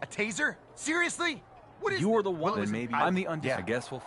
A taser? Seriously? What is... You're the one. Well, Then maybe I'm the undisputed. Yeah. I guess we'll...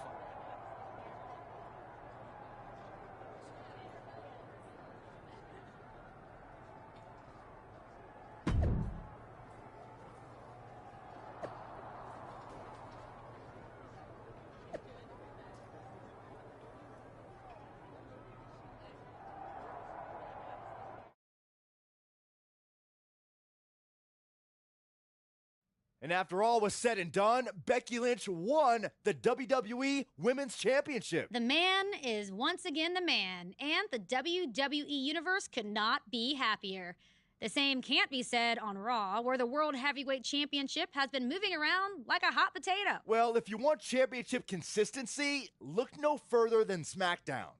And after all was said and done, Becky Lynch won the WWE Women's Championship. The man is once again the man, and the WWE Universe could not be happier. The same can't be said on Raw, where the World Heavyweight Championship has been moving around like a hot potato. Well, if you want championship consistency, look no further than SmackDown.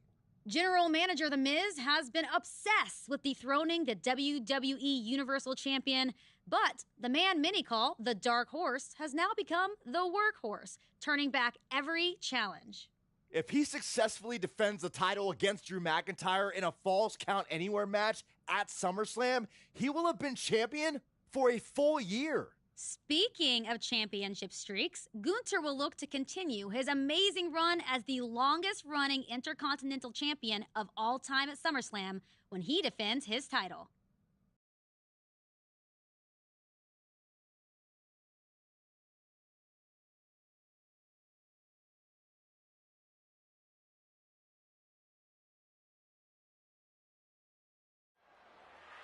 General Manager The Miz has been obsessed with dethroning the WWE Universal Champion, but the man many call the Dark Horse has now become the Workhorse, turning back every challenge. If he successfully defends the title against Drew McIntyre in a Falls Count Anywhere match at SummerSlam, he will have been champion for a full year. Speaking of championship streaks, Gunther will look to continue his amazing run as the longest-running Intercontinental Champion of all time at SummerSlam when he defends his title.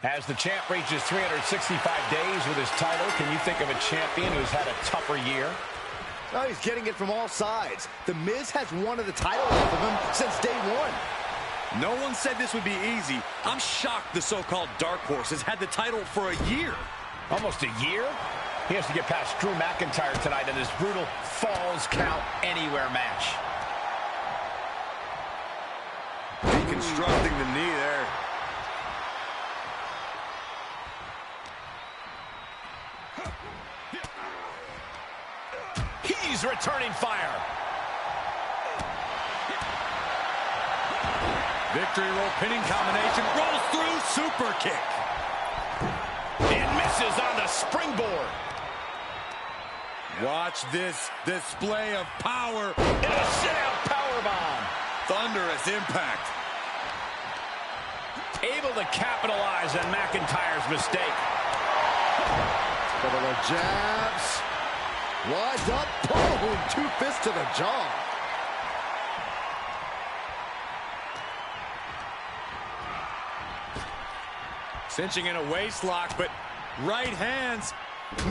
As the champ reaches 365 days with his title, can you think of a champion who's had a tougher year? Oh, he's getting it from all sides. The Miz has wanted the title off of him since day one. No one said this would be easy. I'm shocked the so-called Dark Horse has had the title for a year. Almost a year? He has to get past Drew McIntyre tonight in this brutal Falls Count Anywhere match. Deconstructing the knee there. He's returning fire. Victory roll pinning combination. Rolls through. Super kick. And misses on the springboard. Watch this display of power. And a sit-out powerbomb. Thunderous impact. Able to capitalize on McIntyre's mistake. Couple of jabs. Wide up. Boom. 2 fists to the jaw. Cinching in a waist lock, but right hands.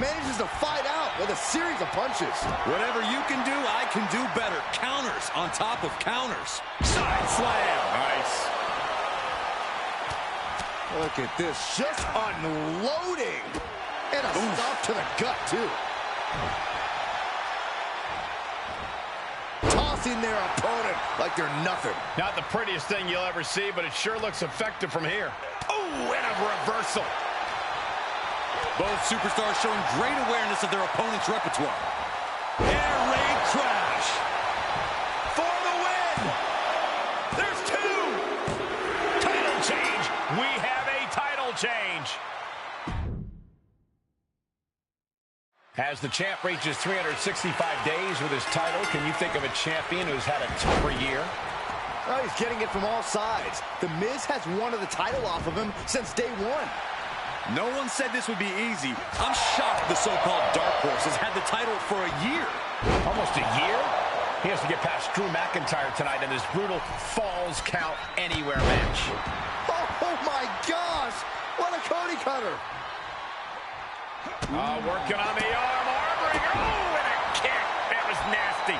Manages to fight out with a series of punches. Whatever you can do, I can do better. Counters on top of counters. Side slam. Nice. Look at this. Just unloading. And a stop to the gut, too. Tossing their opponent like they're nothing. Not the prettiest thing you'll ever see, but it sure looks effective from here. Oh, and a reversal. Both superstars showing great awareness of their opponent's repertoire. Air raid crash. For the win. There's 2. Title change. We have a title change. As the champ reaches 365 days with his title, can you think of a champion who's had a tougher year? Oh, he's getting it from all sides. The Miz has wanted the title off of him since day one. No one said this would be easy. I'm shocked the so-called Dark Horse has had the title for a year. Almost a year? He has to get past Drew McIntyre tonight in this brutal Falls Count Anywhere match. Oh my gosh! What a Cody cutter! Working on the arm ringer. Oh, and a kick. That was nasty.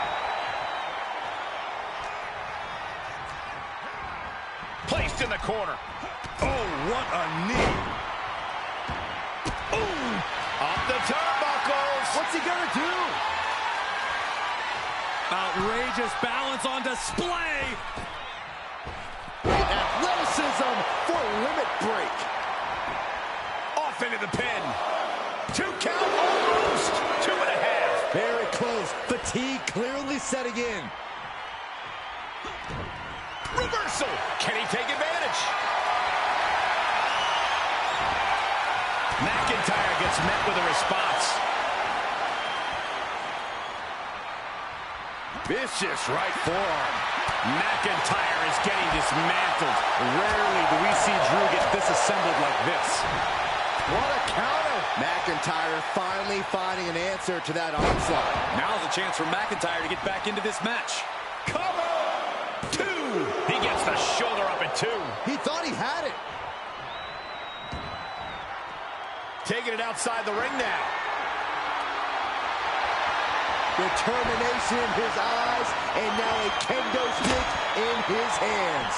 Placed in the corner. Oh, what a knee. Ooh, off the turnbuckles. What's he gonna do? Outrageous balance on display. Athleticism for a limit break. Off into the pin. 2 count, almost. 2.5. Very close. Fatigue clearly setting in. Reversal. Can he take advantage? McIntyre gets met with a response. Vicious right forearm. McIntyre is getting dismantled. Rarely do we see Drew get disassembled like this. What a counter. McIntyre finally finding an answer to that onslaught. Now's a chance for McIntyre to get back into this match. Cover! 2! He gets the shoulder up at 2. He thought he had it. Taking it outside the ring now. Determination in his eyes, and now a kendo stick in his hands.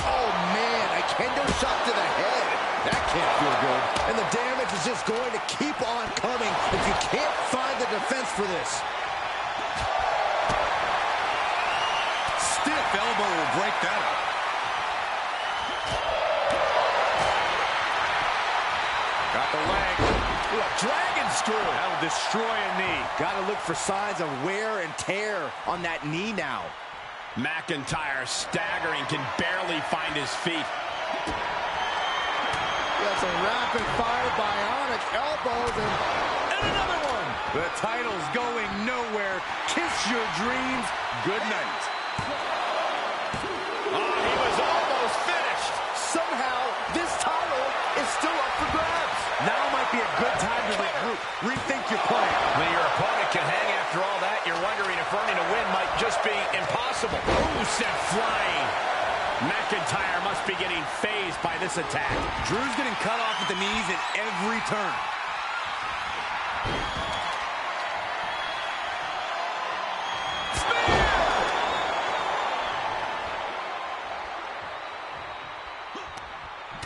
Oh, man, a kendo shot to the head. That can't feel good. And the damage is just going to keep on coming if you can't find the defense for this. Stiff elbow will break that up. Got the leg. Ooh, a dragon screw. That'll destroy a knee. Got to look for signs of wear and tear on that knee now. McIntyre staggering, can barely find his feet. Got some rapid-fire bionic elbows and another one. The title's going nowhere. Kiss your dreams. Good night. Oh, he was almost finished. Somehow, this title is still up for grabs. Now might be a good time to regroup. Rethink your plan. When your opponent can hang after all that, you're wondering if earning a win might just be impossible. Ooh, sent flying. McIntyre must be getting phased by this attack. Drew's getting cut off at the knees at every turn.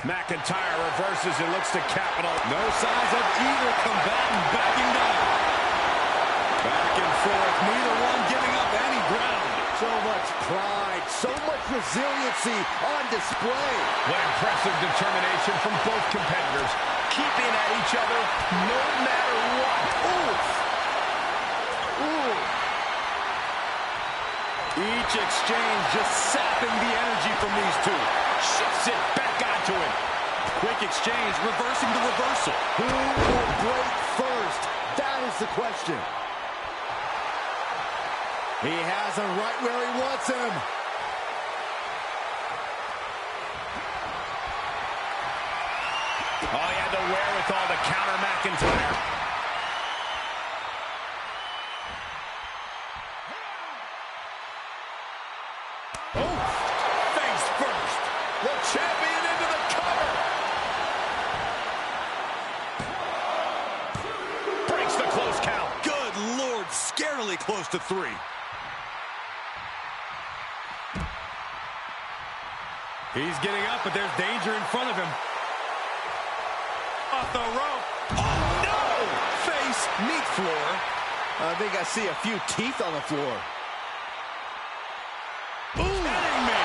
McIntyre reverses and looks to capital. No signs of either combatant backing down. Back and forth, neither one giving up any ground. So much pride, so much resiliency on display. What impressive determination from both competitors, keeping at each other no matter what. Oof. Ooh. Each exchange just sapping the energy from these two. Shifts it back onto him. Quick exchange, reversing the reversal. Who will break first? That is the question. He has him right where he wants him. Oh, he had the wherewithal to counter McIntyre. Oh, face first. The champion into the cover. Breaks the close count. Good Lord, scarily close to 3. He's getting up, but there's danger in front of him. Off the rope. Oh, no! Face, meat floor. I think I see a few teeth on the floor. Kidding me.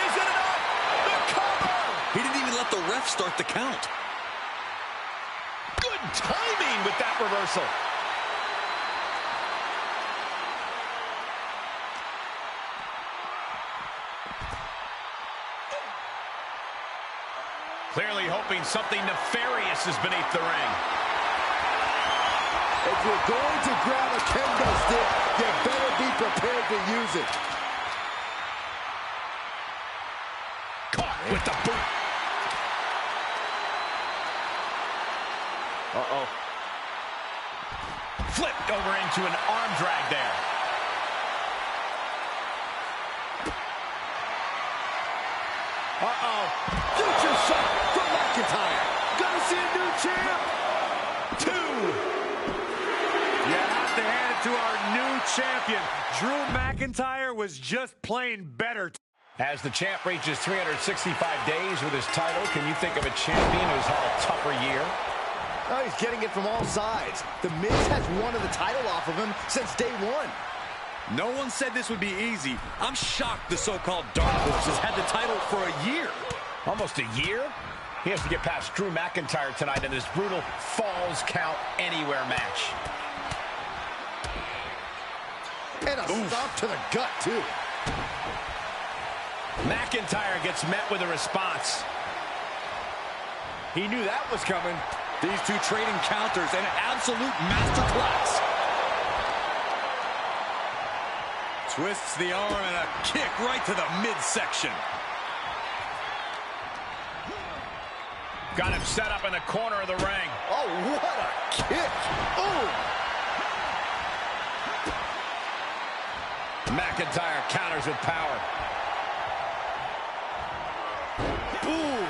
Is it enough? The cover! He didn't even let the ref start the count. Good timing with that reversal. Clearly hoping something nefarious is beneath the ring. If you're going to grab a kendo stick, you better be prepared to use it. Caught with the boot. Uh-oh. Flipped over into an arm drag there. Uh-oh. Future shot from McIntyre. Gonna see a new champ. 2. You have to hand it to our new champion. Drew McIntyre was just playing better. As the champ reaches 365 days with his title, can you think of a champion who's had a tougher year? Oh, he's getting it from all sides. The Miz has wanted the title off of him since day one. No one said this would be easy. I'm shocked the so-called Dark Horse has had the title for a year. Almost a year? He has to get past Drew McIntyre tonight in this brutal Falls Count Anywhere match. And a stop to the gut, too. McIntyre gets met with a response. He knew that was coming. These two trading counters, an absolute masterclass. Twists the arm and a kick right to the midsection. Got him set up in the corner of the ring. Oh, what a kick. Oh! McIntyre counters with power. Ooh!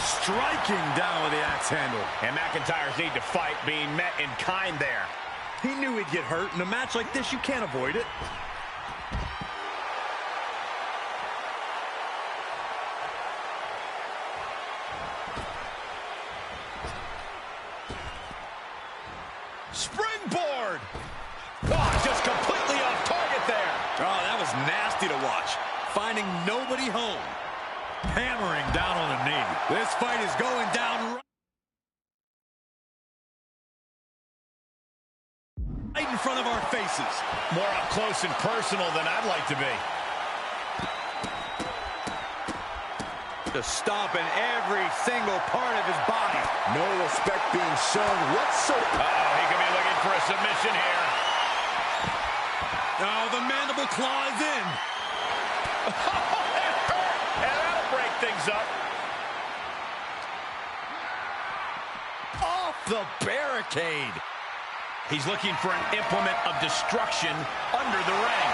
Striking down with the axe handle. And McIntyre's need to fight being met in kind there. He knew he'd get hurt. In a match like this, you can't avoid it. Springboard! Oh, just completely off target there. Oh, that was nasty to watch. Finding nobody home. Hammering down on the knee. This fight is going down right in front of our faces. More up close and personal than I'd like to be. Just stomping every single part of his body. No respect being shown whatsoever. Uh-oh, he could be looking for a submission here. Oh, the mandible claw is in. That hurt. And that'll break things up. Off the barricade. He's looking for an implement of destruction under the ring.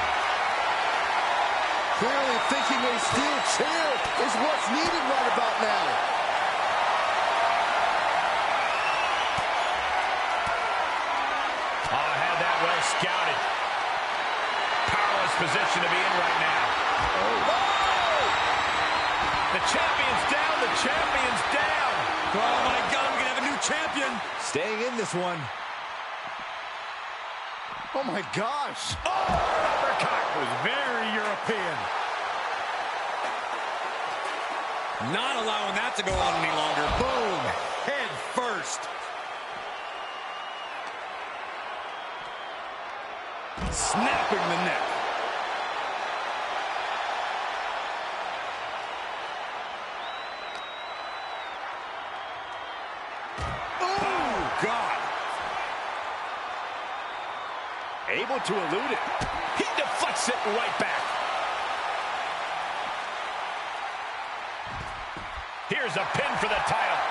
Clearly thinking a steel chair is what's needed right about now. Oh, had that well scouted. Powerless position to be in right now. Oh! The champion's down. The champion's down. Oh, my God, we're going to have a new champion. Staying in this one. Oh, my gosh. Oh, uppercut. Was very European. Not allowing that to go on any longer. Boom. Head first. Snapping the neck. Oh, God. Able to elude it. He deflects it right back. Here's a pin for the title.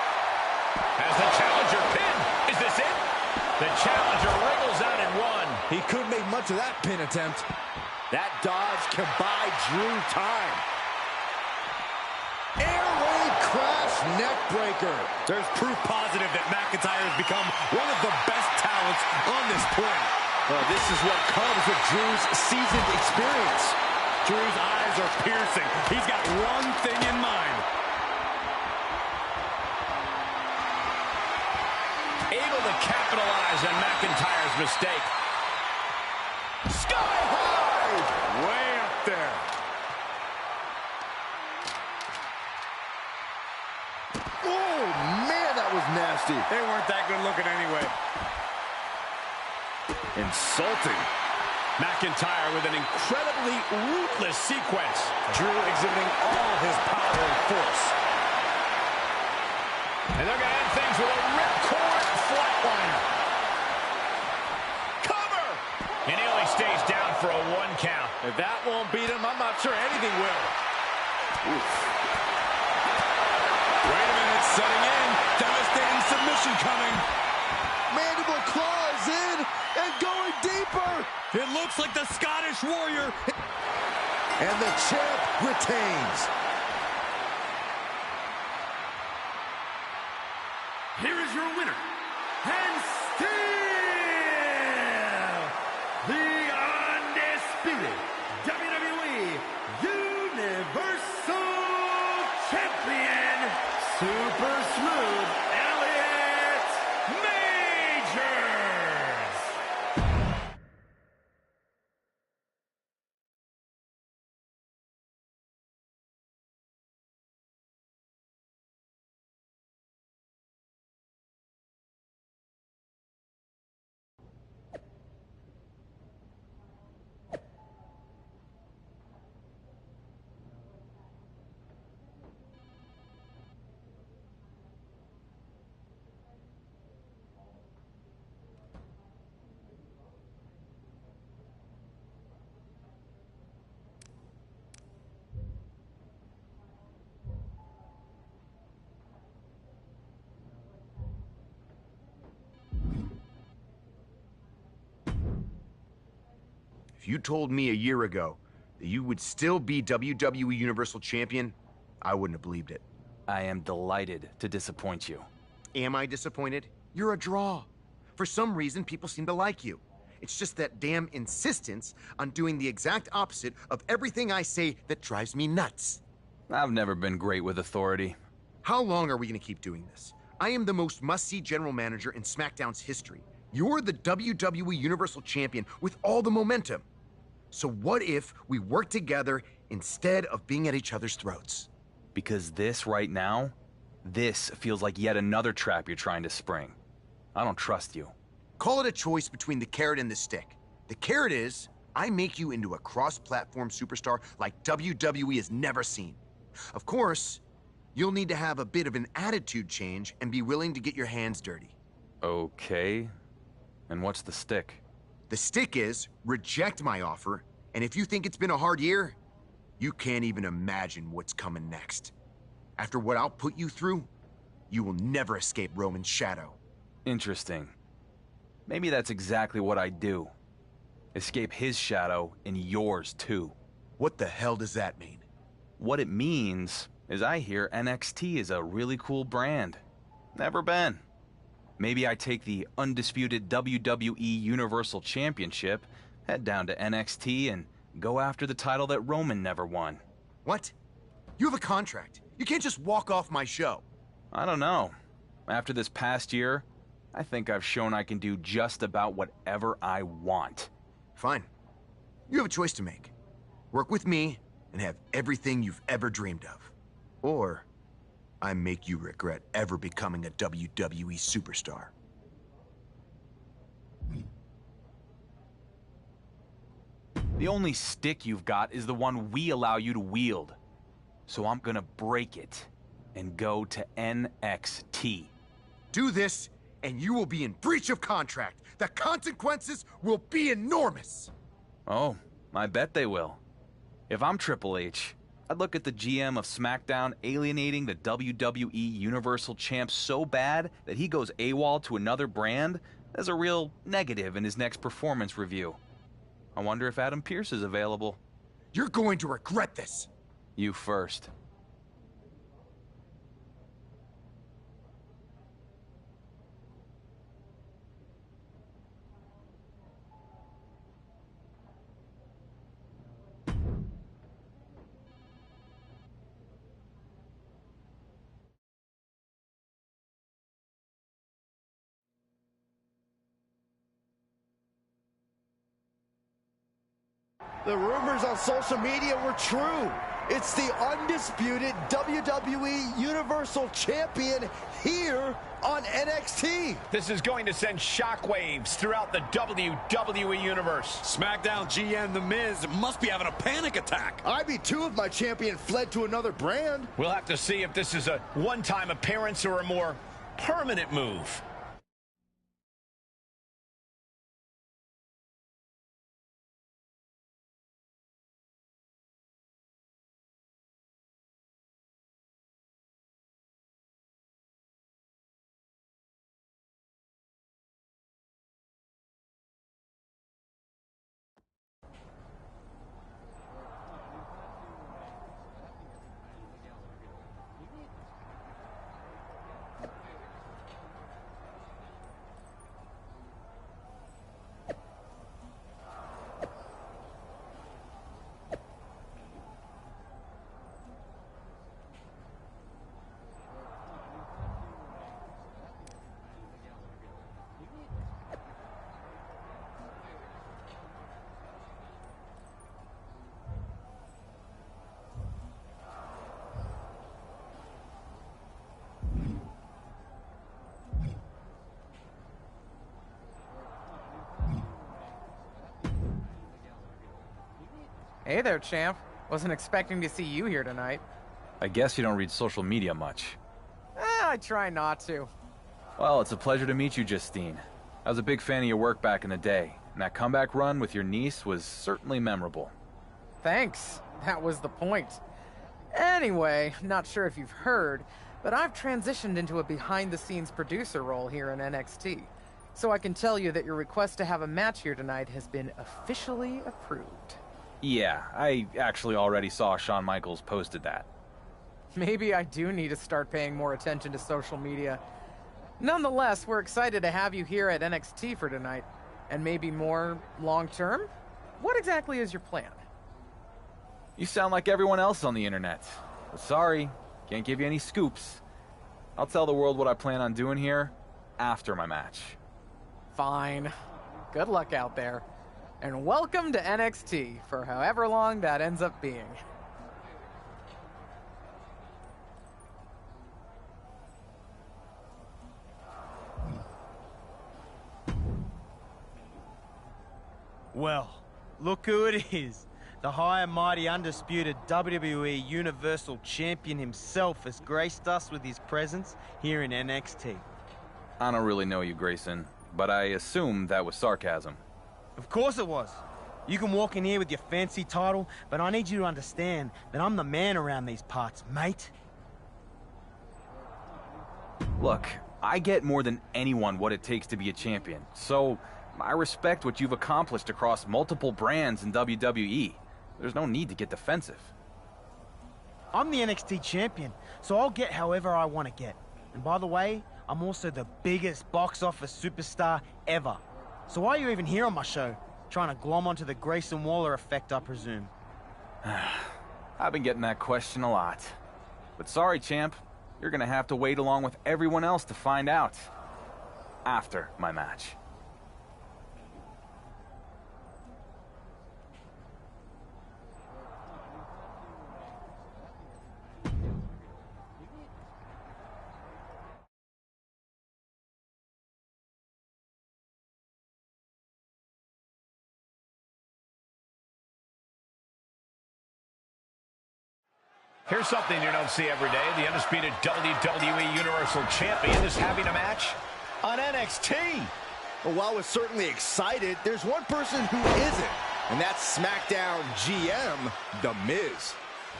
As the challenger pinned. Is this it? The challenger wriggles out in one. He couldn't make much of that pin attempt. That dodge can buy Drew time. Air raid crash neck breaker. There's proof positive that McIntyre has become one of the best talents on this planet. Well, this is what comes with Drew's seasoned experience. Drew's eyes are piercing. He's got one thing in mind. Able to capitalize on McIntyre's mistake. Sky high! Way up there. Oh, man, that was nasty. They weren't that good looking anyway. Insulting. McIntyre with an incredibly ruthless sequence. Drew exhibiting all his power and force. And they're going to end things with a ripcord flatliner. Cover! And he only stays down for a 1 count. If that won't beat him, I'm not sure anything will. Oof. Wait a minute, setting in. Devastating submission coming. Mandible claw is in and going deeper. It looks like the Scottish Warrior. And the champ retains. Here is your winner, and still the undisputed WWE Universal Champion, Super Smooth If you told me a year ago that you would still be WWE Universal Champion, I wouldn't have believed it. I am delighted to disappoint you. Am I disappointed? You're a draw. For some reason, people seem to like you. It's just that damn insistence on doing the exact opposite of everything I say that drives me nuts. I've never been great with authority. How long are we going to keep doing this? I am the most must-see general manager in SmackDown's history. You're the WWE Universal Champion with all the momentum. So what if we work together instead of being at each other's throats? Because this right now, this feels like yet another trap you're trying to spring. I don't trust you. Call it a choice between the carrot and the stick. The carrot is, I make you into a cross-platform superstar like WWE has never seen. Of course, you'll need to have a bit of an attitude change and be willing to get your hands dirty. Okay. And what's the stick? The stick is, reject my offer, and if you think it's been a hard year, you can't even imagine what's coming next. After what I'll put you through, you will never escape Roman's shadow. Interesting. Maybe that's exactly what I do. Escape his shadow and yours too. What the hell does that mean? What it means is I hear NXT is a really cool brand. Never been. Maybe I take the undisputed WWE Universal Championship, head down to NXT, and go after the title that Roman never won. What? You have a contract. You can't just walk off my show. I don't know. After this past year, I think I've shown I can do just about whatever I want. Fine. You have a choice to make. Work with me and have everything you've ever dreamed of. Or I make you regret ever becoming a WWE superstar. The only stick you've got is the one we allow you to wield. So I'm gonna break it and go to NXT. Do this, and you will be in breach of contract. The consequences will be enormous. Oh, I bet they will. If I'm Triple H, I'd look at the GM of SmackDown alienating the WWE Universal Champ so bad that he goes AWOL to another brand as a real negative in his next performance review. I wonder if Adam Pearce is available. You're going to regret this. You first. The rumors on social media were true. It's the undisputed WWE Universal Champion here on NXT. This is going to send shockwaves throughout the WWE Universe. SmackDown GM The Miz must be having a panic attack. I'd be too if my champion fled to another brand. We'll have to see if this is a one-time appearance or a more permanent move. Hey there, champ. Wasn't expecting to see you here tonight. I guess you don't read social media much. I try not to. Well, it's a pleasure to meet you, Justine. I was a big fan of your work back in the day, and that comeback run with your niece was certainly memorable. Thanks. That was the point. Anyway, not sure if you've heard, but I've transitioned into a behind-the-scenes producer role here in NXT. So I can tell you that your request to have a match here tonight has been officially approved. Yeah, I actually already saw Shawn Michaels posted that. Maybe I do need to start paying more attention to social media. Nonetheless, we're excited to have you here at NXT for tonight. And maybe more long-term? What exactly is your plan? You sound like everyone else on the internet. But sorry, can't give you any scoops. I'll tell the world what I plan on doing here after my match. Fine. Good luck out there. And welcome to NXT for however long that ends up being. Well, look who it is. The high and mighty undisputed WWE Universal Champion himself has graced us with his presence here in NXT. I don't really know you, Grayson, but I assume that was sarcasm. Of course it was. You can walk in here with your fancy title, but I need you to understand that I'm the man around these parts, mate. Look, I get more than anyone what it takes to be a champion, so I respect what you've accomplished across multiple brands in WWE. There's no need to get defensive. I'm the NXT champion, so I'll get however I want to get. And by the way, I'm also the biggest box office superstar ever. So why are you even here on my show? Trying to glom onto the Grayson Waller effect, I presume. I've been getting that question a lot. But sorry, champ. You're gonna have to wait along with everyone else to find out. After my match. Here's something you don't see every day. The undisputed WWE Universal Champion is having a match on NXT. Well, while we're certainly excited, there's one person who isn't, and that's SmackDown GM, The Miz.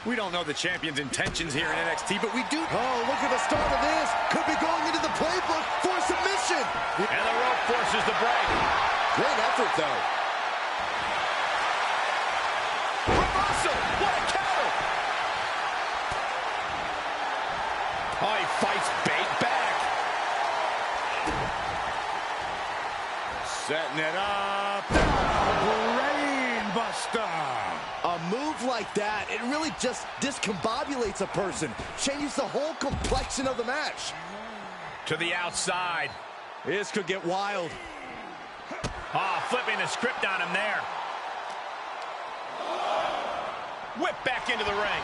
We don't know the champion's intentions here in NXT, but we do... Oh, look at the start of this. Could be going into the playbook for submission. And the rope forces the break. Great effort, though. Reversal! What a counter! Oh, he fights bait back. Setting it up. Brain buster. A move like that, it really just discombobulates a person. Changes the whole complexion of the match. To the outside. This could get wild. Ah, flipping the script on him there. Whip back into the ring.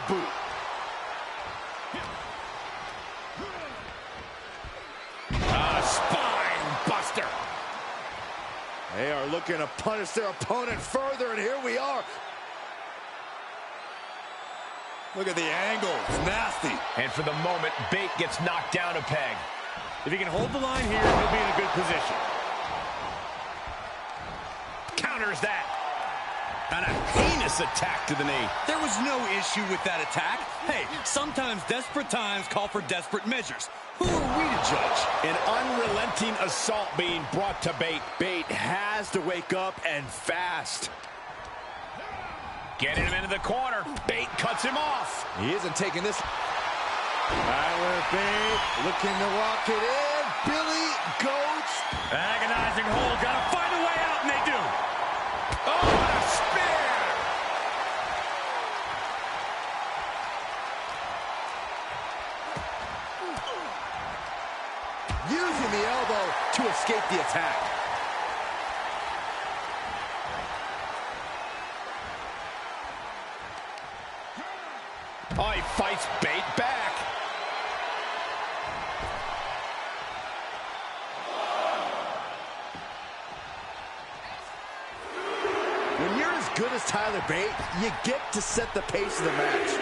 Boot. A spine buster. They are looking to punish their opponent further, and here we are. Look at the angle. It's nasty. And for the moment, Bate gets knocked down a peg. If he can hold the line here, he'll be in a good position. Counters that. And a heinous attack to the knee. There was no issue with that attack. Hey, sometimes desperate times call for desperate measures. Who are we to judge? An unrelenting assault being brought to Bate. Bate has to wake up and fast. Getting him into the corner. Bate cuts him off. He isn't taking this. Tyler Bate looking to walk it in. Billy Goats. Agonizing hold. Gotta find a way out, and they do. Oh, what a spear! Using the elbow to escape the attack. Oh, he fights Bate back. When you're as good as Tyler Bate, you get to set the pace of the match.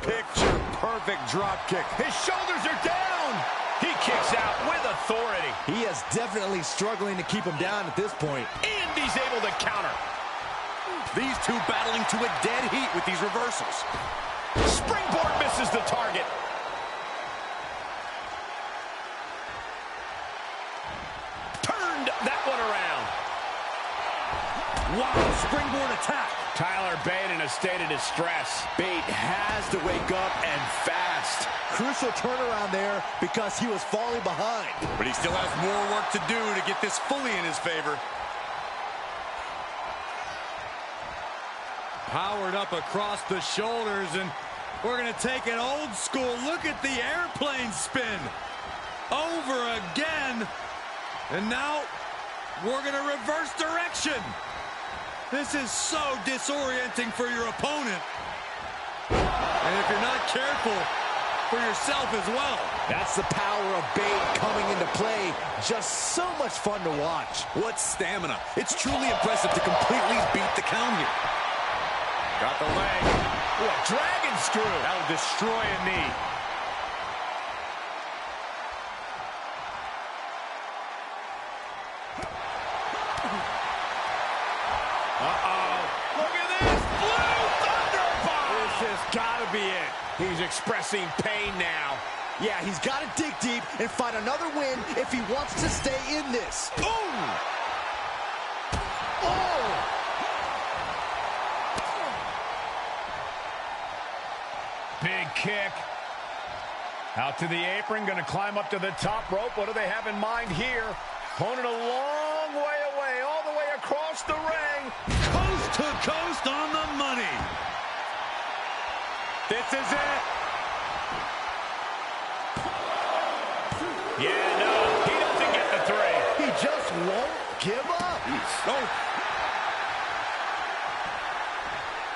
Picture perfect drop kick. His shoulders are down. He kicks out with authority. He is definitely struggling to keep him down at this point. And he's able to counter. These two battling to a dead heat with these reversals. Springboard misses the target. Turned that one around. Wow, springboard attack. Tyler Bate in a state of distress. Bate has to wake up and fast. Crucial turnaround there because he was falling behind. But he still has more work to do to get this fully in his favor. Powered up across the shoulders, and we're going to take an old school look at the airplane spin. Over again. And now we're going to reverse direction. This is so disorienting for your opponent. And if you're not careful, for yourself as well. That's the power of Bate coming into play. Just so much fun to watch. What stamina. It's truly impressive to completely beat the count here. Got the leg. Ooh, a dragon screw. That'll destroy a knee. Uh-oh. Look at this. Blue Thunderbomb. This has got to be it. He's expressing pain now. Yeah, he's got to dig deep and find another win if he wants to stay in this. Boom! Oh! Big kick. Out to the apron, going to climb up to the top rope. What do they have in mind here? Opponent a long way away, all the way across the ring. Coast to coast on the money. This is it. Yeah, no, he doesn't get the three. He just won't give up.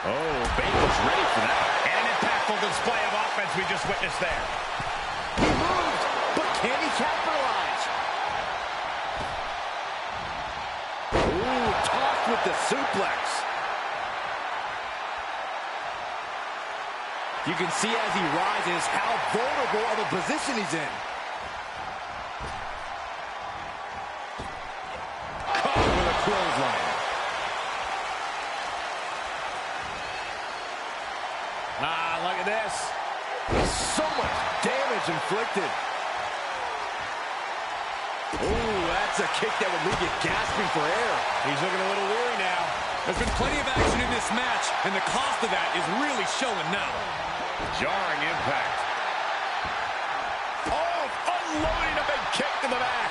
Oh, Bate was ready for that. And an impactful display of offense we just witnessed there. He moved, but can he capitalize? Ooh, tossed with the suplex. You can see as he rises how vulnerable of a position he's in. Caught with a clothesline. Ah, look at this. So much damage inflicted. Ooh, that's a kick that would leave you gasping for air. He's looking a little weary now. There's been plenty of action in this match, and the cost of that is really showing now. Jarring impact. Oh, unloading a big kick to the back.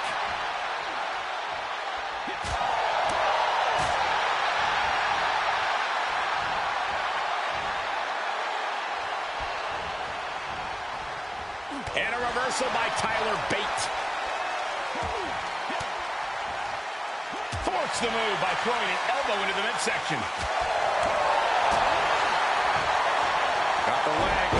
And a reversal by Tyler Bate. Thwarts the move by throwing an elbow into the midsection. Got the leg.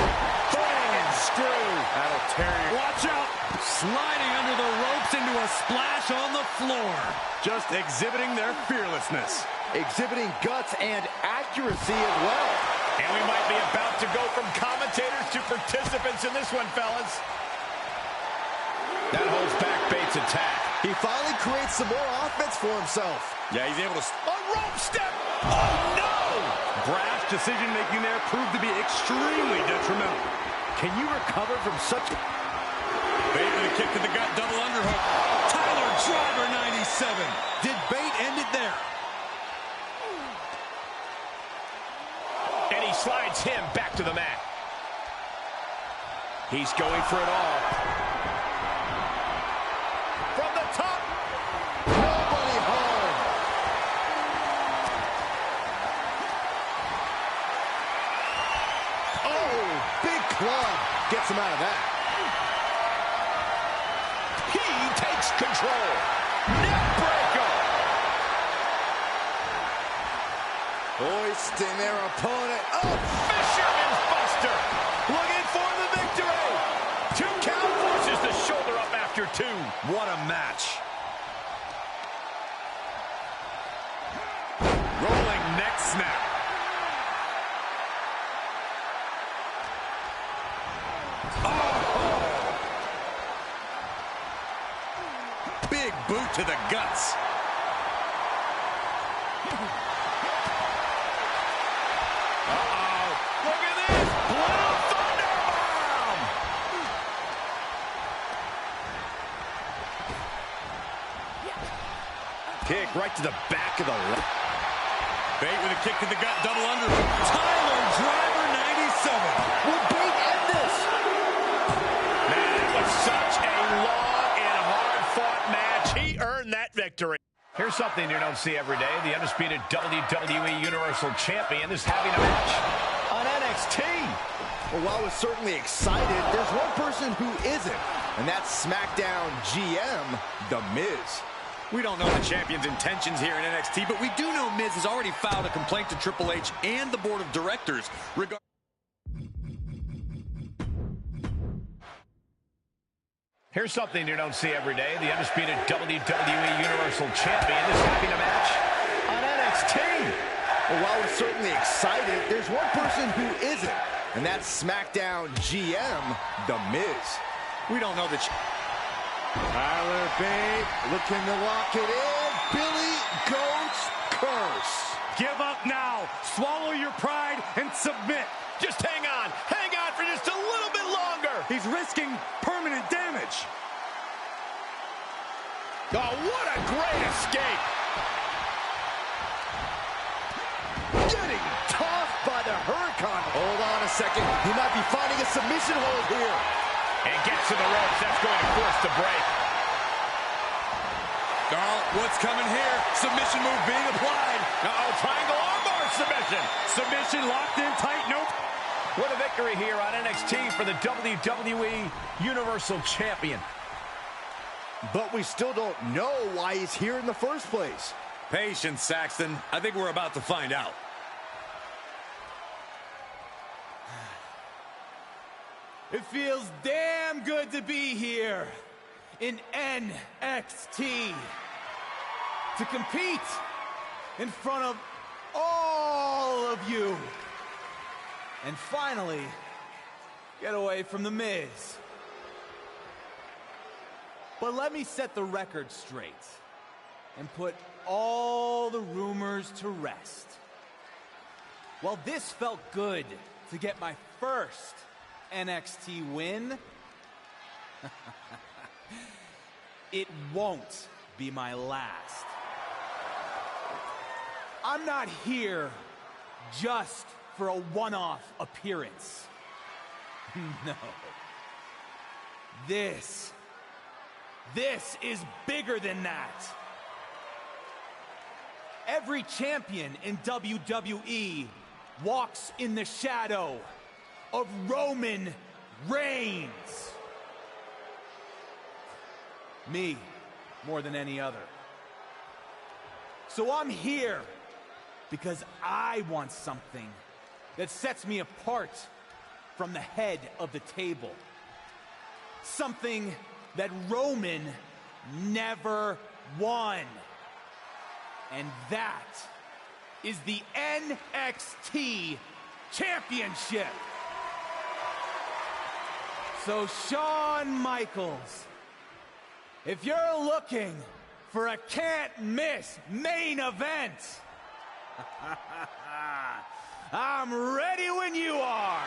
Bang and screw. That'll tear you. Watch out! Sliding under the ropes into a splash on the floor. Just exhibiting their fearlessness. Exhibiting guts and accuracy as well. And we might be about to go from commentators to participants in this one, fellas. That holds back Bates' attack. He finally creates some more offense for himself. Yeah, he's able to... A rope step! Oh, no! Brash decision-making there proved to be extremely detrimental. Can you recover from such... Bate with a kick to the gut, double underhook. Tyler Driver 97. Did Bate end it there? And he slides him back to the mat. He's going for it all. From the top. Nobody home. Oh, big club. Gets him out of that. He takes control. Neck breaker. Hoisting their opponent up. Fisherman's Buster. Looking for the victory. 2 count forces the shoulder up after 2. What a match. Rolling neck snap. Oh! Big boot to the guts. Uh-oh. Look at this. Blue Thunderbomb. Kick right to the back of the leg. Bate with a kick to the gut, double under. Tyler Driver 97. Will Bate end this? Man, that was such a long and hard-fought match. He earned that victory. Here's something you don't see every day. The undisputed WWE Universal Champion is having a match on NXT. Well, while we're certainly excited, there's one person who isn't, and that's SmackDown GM, The Miz. We don't know the champion's intentions here in NXT, but we do know Miz has already filed a complaint to Triple H and the board of directors regarding... Here's something you don't see every day. The undisputed WWE Universal Champion is having a match on NXT. Well, while we're certainly excited, there's one person who isn't, and that's SmackDown GM, The Miz. We don't know the... Tyler Bate looking to lock it in. Billy Goat's curse. Give up now. Swallow your pride and submit. Just hang on for just a little bit longer. He's risking permanent damage. Oh, what a great escape. Getting tossed by the Hurricane. Hold on a second. He might be finding a submission hold here. And gets to the ropes. That's going to force the break. Oh, what's coming here? Submission move being applied. Uh-oh, triangle armbar submission. Submission locked in tight. Nope. What a victory here on NXT for the WWE Universal Champion. But we still don't know why he's here in the first place. Patience, Saxton. I think we're about to find out. It feels damn good to be here in NXT. To compete in front of all of you. And finally, get away from The Miz. But let me set the record straight and put all the rumors to rest. While this felt good to get my first NXT win, it won't be my last. I'm not here just for a one-off appearance. No. This is bigger than that. Every champion in WWE walks in the shadow of Roman Reigns. Me, more than any other. So I'm here because I want something that sets me apart from the head of the table. Something that Roman never won. And that is the NXT Championship. So Shawn Michaels, if you're looking for a can't-miss main event, I'm ready when you are.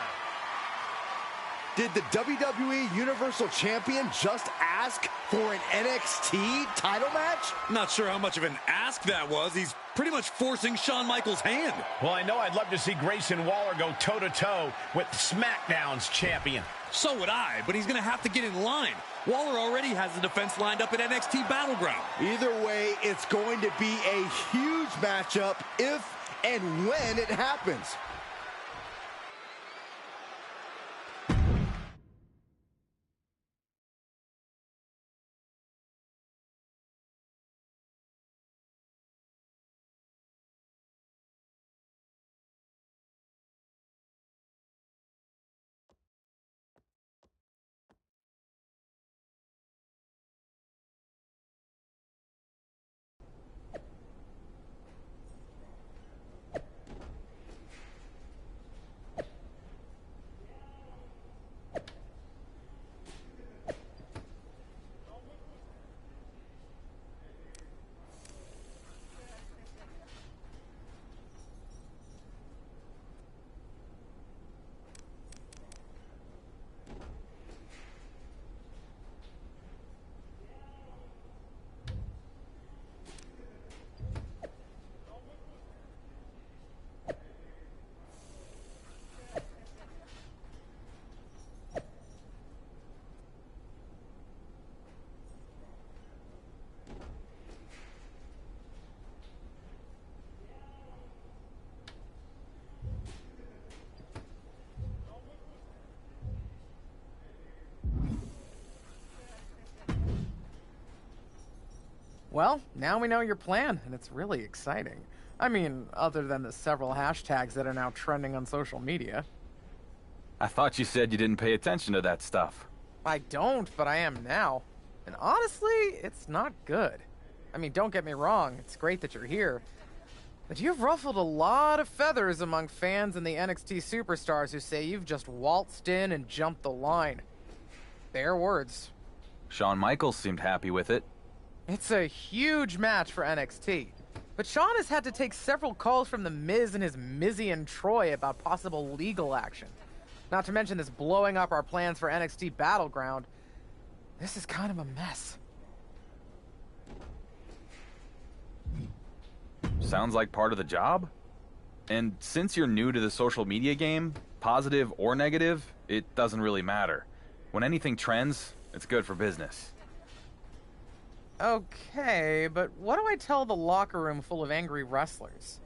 Did the WWE Universal Champion just ask for an NXT title match? Not sure how much of an ask that was. He's pretty much forcing Shawn Michaels' hand. Well, I know I'd love to see Grayson Waller go toe-to-toe with SmackDown's champion. So would I, but he's going to have to get in line. Waller already has the defense lined up at NXT Battleground. Either way, it's going to be a huge matchup if and when it happens. Well, now we know your plan, and it's really exciting. I mean, other than the several hashtags that are now trending on social media. I thought you said you didn't pay attention to that stuff. I don't, but I am now. And honestly, it's not good. I mean, don't get me wrong, it's great that you're here. But you've ruffled a lot of feathers among fans and the NXT superstars who say you've just waltzed in and jumped the line. Their words. Shawn Michaels seemed happy with it. It's a huge match for NXT. But Shawn has had to take several calls from The Miz and his Mizian Troy about possible legal action. Not to mention this blowing up our plans for NXT Battleground. This is kind of a mess. Sounds like part of the job. And since you're new to the social media game, positive or negative, it doesn't really matter. When anything trends, it's good for business. Okay, but what do I tell the locker room full of angry wrestlers?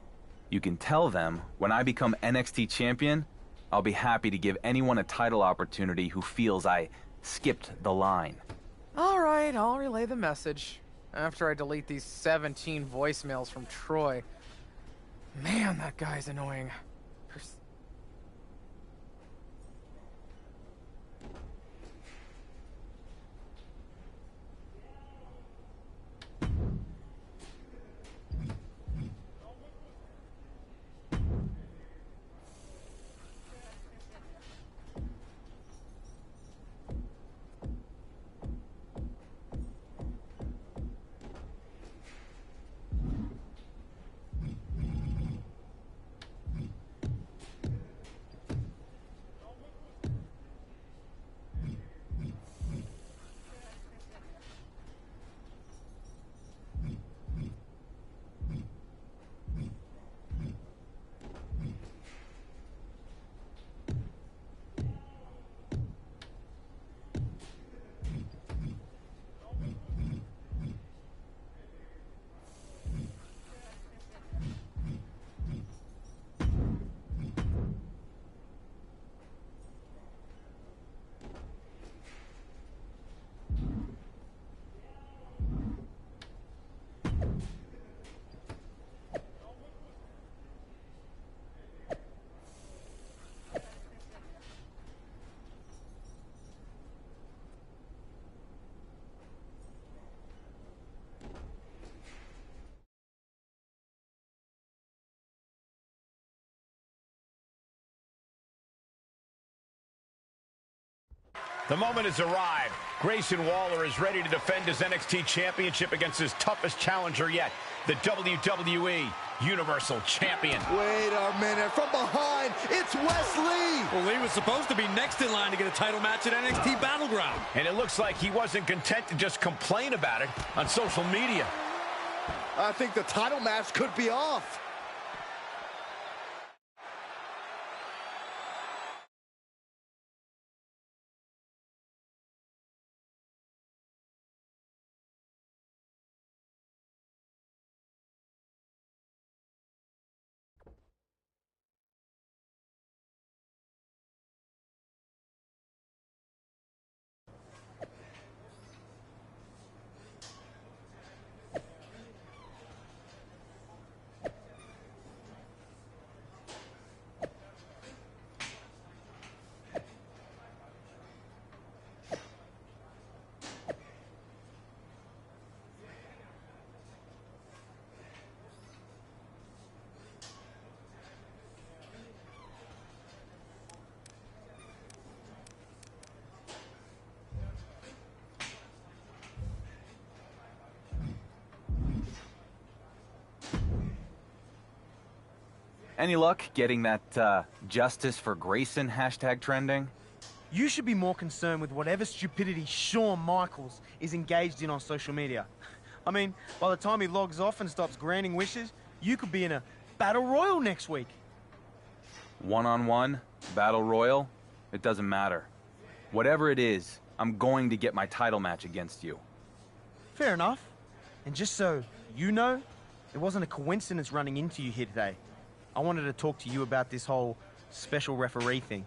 You can tell them, when I become NXT champion, I'll be happy to give anyone a title opportunity who feels I skipped the line. All right, I'll relay the message. After I delete these 17 voicemails from Troy. Man, that guy's annoying. The moment has arrived. Grayson Waller is ready to defend his NXT Championship against his toughest challenger yet, the WWE Universal Champion. Wait a minute, from behind, it's Wesley! Well, Lee was supposed to be next in line to get a title match at NXT Battleground. And it looks like he wasn't content to just complain about it on social media. I think the title match could be off. Any luck getting that Justice for Grayson hashtag trending? You should be more concerned with whatever stupidity Shawn Michaels is engaged in on social media. I mean, by the time he logs off and stops granting wishes, you could be in a battle royal next week. One-on-one, battle royal, it doesn't matter. Whatever it is, I'm going to get my title match against you. Fair enough. And just so you know, it wasn't a coincidence running into you here today. I wanted to talk to you about this whole special referee thing.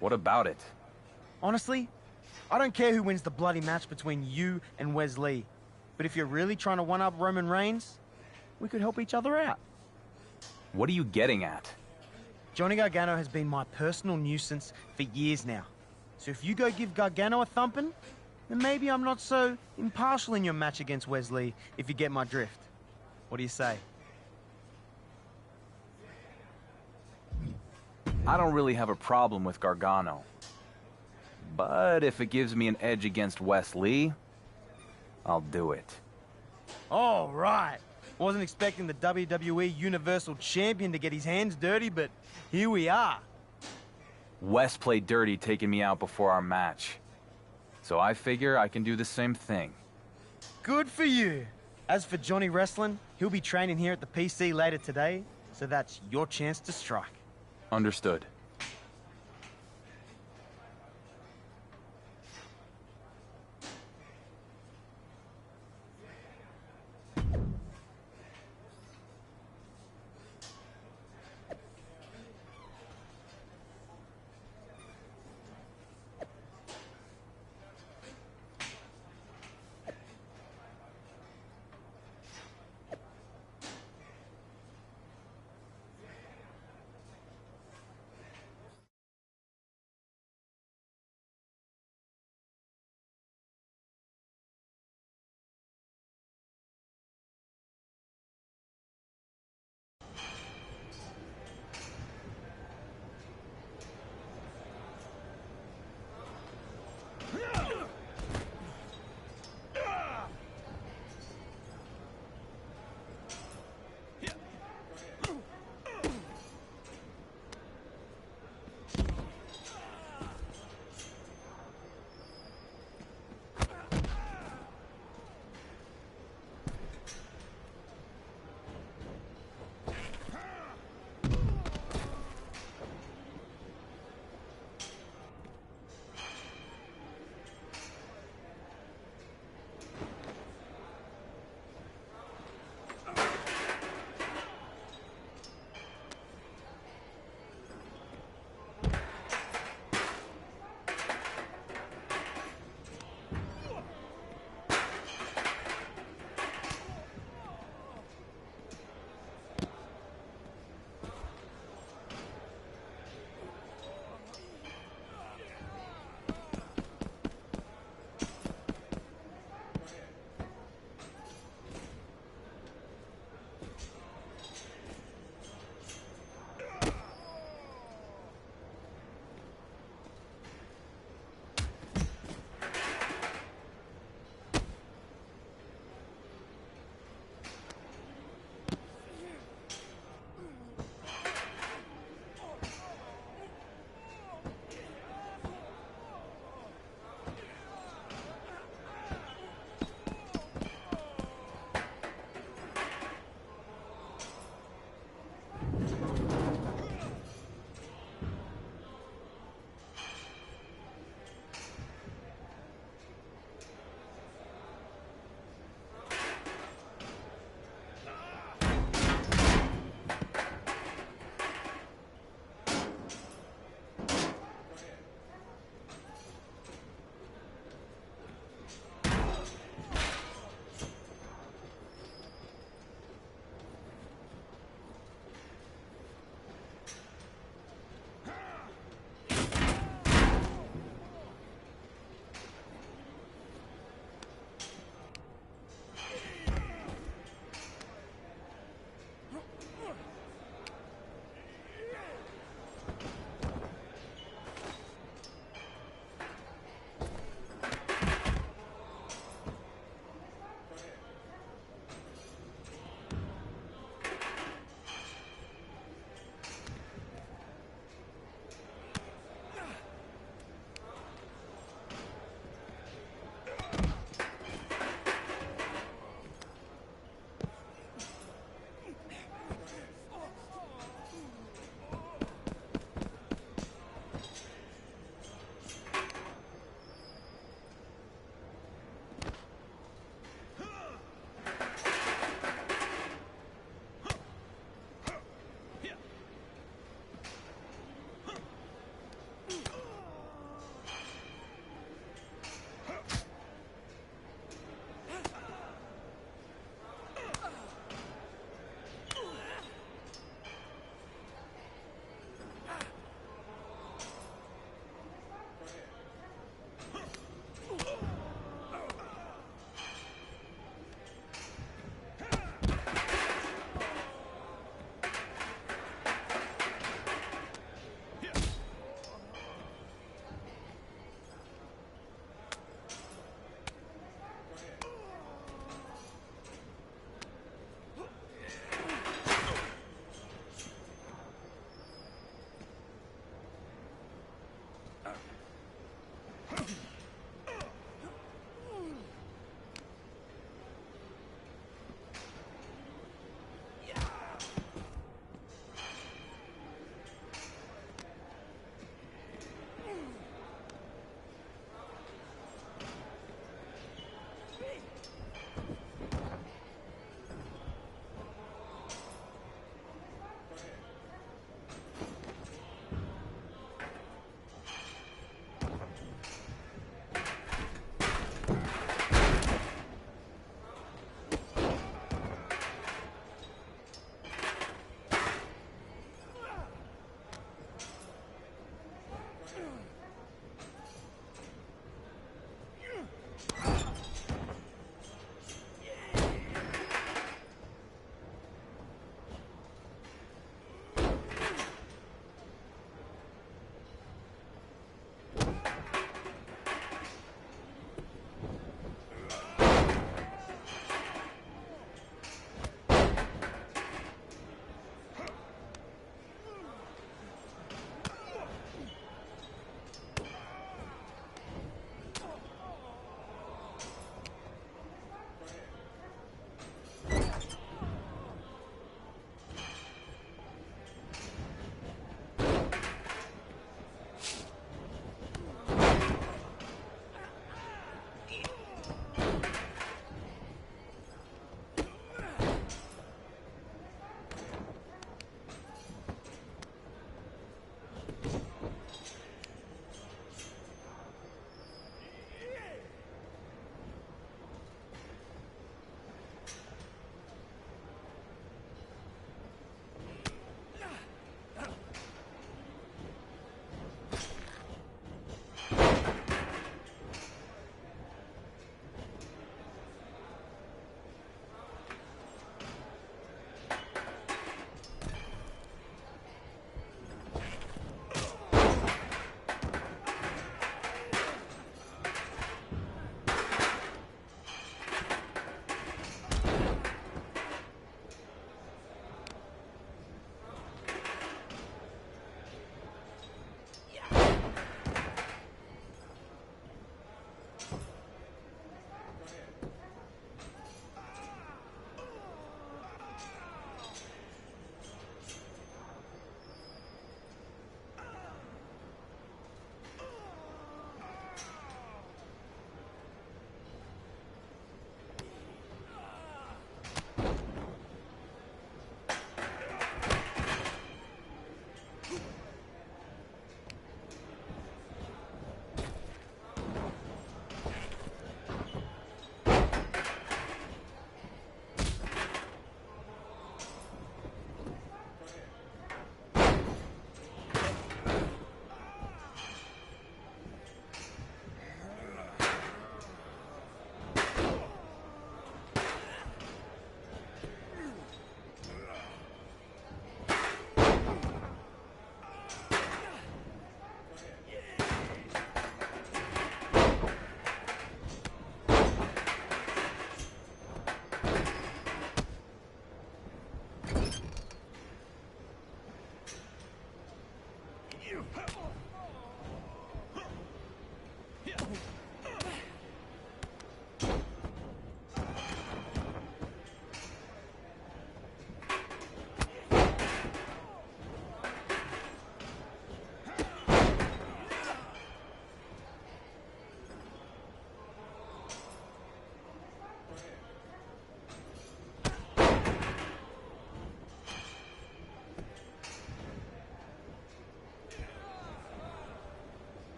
What about it? Honestly, I don't care who wins the bloody match between you and Wesley. But if you're really trying to one-up Roman Reigns, we could help each other out. What are you getting at? Johnny Gargano has been my personal nuisance for years now. So if you go give Gargano a thumping, then maybe I'm not so impartial in your match against Wesley, if you get my drift. What do you say? I don't really have a problem with Gargano. But if it gives me an edge against Wesley, I'll do it. All right. Wasn't expecting the WWE Universal Champion to get his hands dirty, but here we are. Wes played dirty taking me out before our match. So I figure I can do the same thing. Good for you. As for Johnny Wrestling, he'll be training here at the PC later today, so that's your chance to strike. Understood.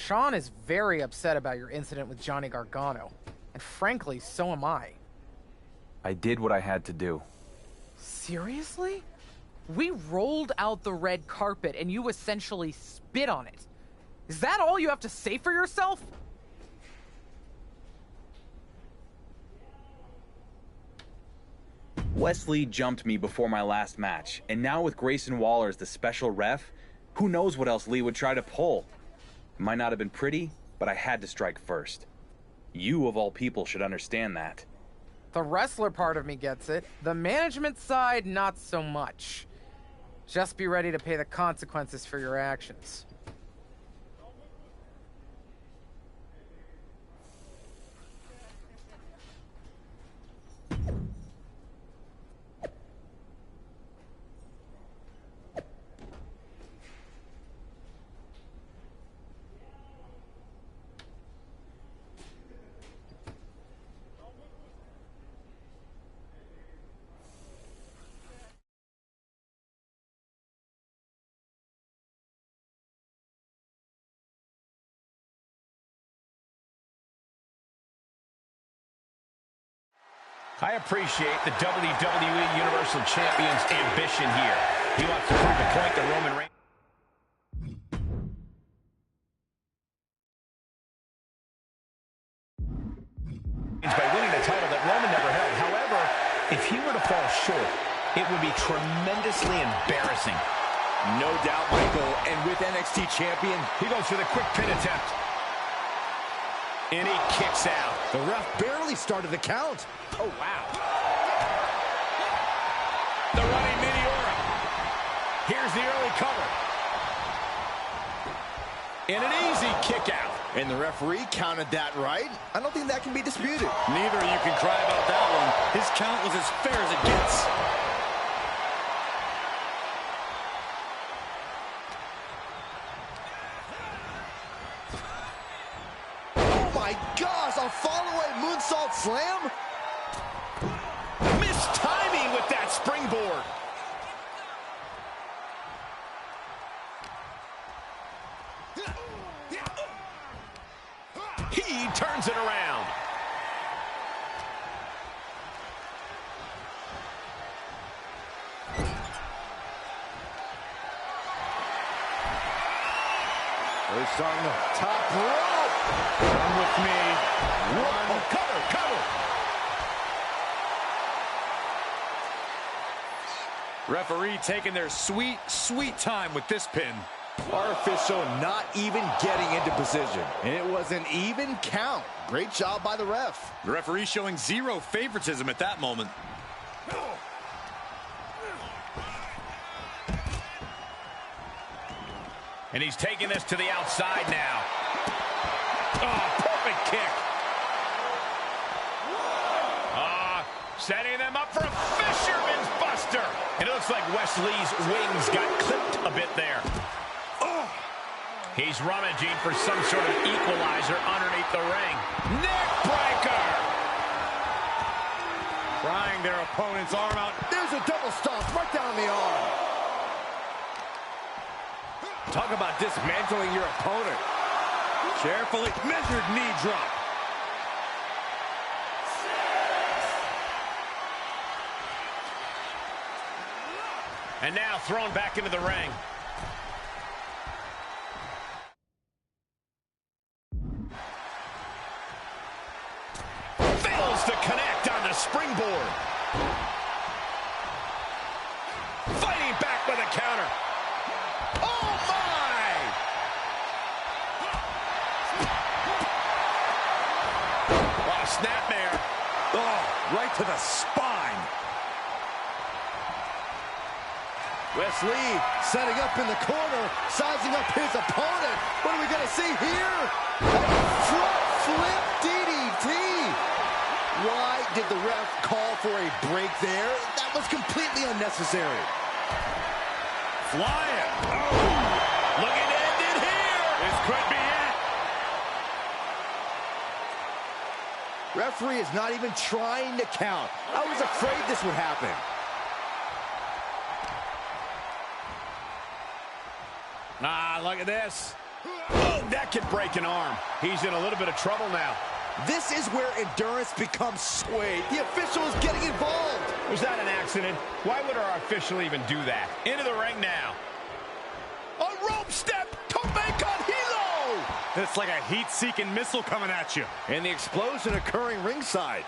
Sean is very upset about your incident with Johnny Gargano. And frankly, so am I. I did what I had to do. Seriously? We rolled out the red carpet and you essentially spit on it. Is that all you have to say for yourself? Wesley jumped me before my last match, and now with Grayson Waller as the special ref, who knows what else Lee would try to pull. It might not have been pretty, but I had to strike first. You, of all people, should understand that. The wrestler part of me gets it. The management side, not so much. Just be ready to pay the consequences for your actions. I appreciate the WWE Universal Champion's ambition here. He wants to prove a point to Roman Reigns. By winning a title that Roman never held. However, if he were to fall short, it would be tremendously embarrassing. No doubt, Michael. And with NXT champion, He goes for the quick pin attempt. And he kicks out. the ref barely started the count. Oh, wow. The running Meteora. Here's the early cover. And an easy kick out. And the referee counted that right. I don't think that can be disputed. Neither you can cry about that one. His count was as fair as it gets. Oh my gosh, a fall-away moonsault slam? Missed timing with that springboard. He turns it around. First on the top rope. Come with me. One. Cover, cover. Referee taking their sweet, sweet time with this pin. Our official not even getting into position. And it was an even count. Great job by the ref. The referee showing zero favoritism at that moment. And he's taking this to the outside now. Oh, perfect kick. Setting them up for a fisherman's buster. And it looks like Wesley's wings got clipped a bit there. He's rummaging for some sort of equalizer underneath the ring. Neck breaker! Prying their opponent's arm out. There's a double stomp right down the arm. Talk about dismantling your opponent. Carefully measured knee drop. And now thrown back into the ring. Fails to connect on the springboard. Fighting back with a counter. Oh, my! What a snapmare. Oh, right to the spine. Wesley setting up in the corner, sizing up his opponent. What are we going to see here? Front flip DDT. Why did the ref call for a break there? That was completely unnecessary. Flying. Oh, Looking to end it here. this could be it. Referee is not even trying to count. I was afraid this would happen. Look at this. Oh, That could break an arm. He's in a little bit of trouble now. This is where endurance becomes swayed. The official is getting involved. Was that an accident? Why would our official even do that? Into the ring now. A rope step. Tope con hilo. It's like a heat-seeking missile coming at you. And the explosion occurring ringside.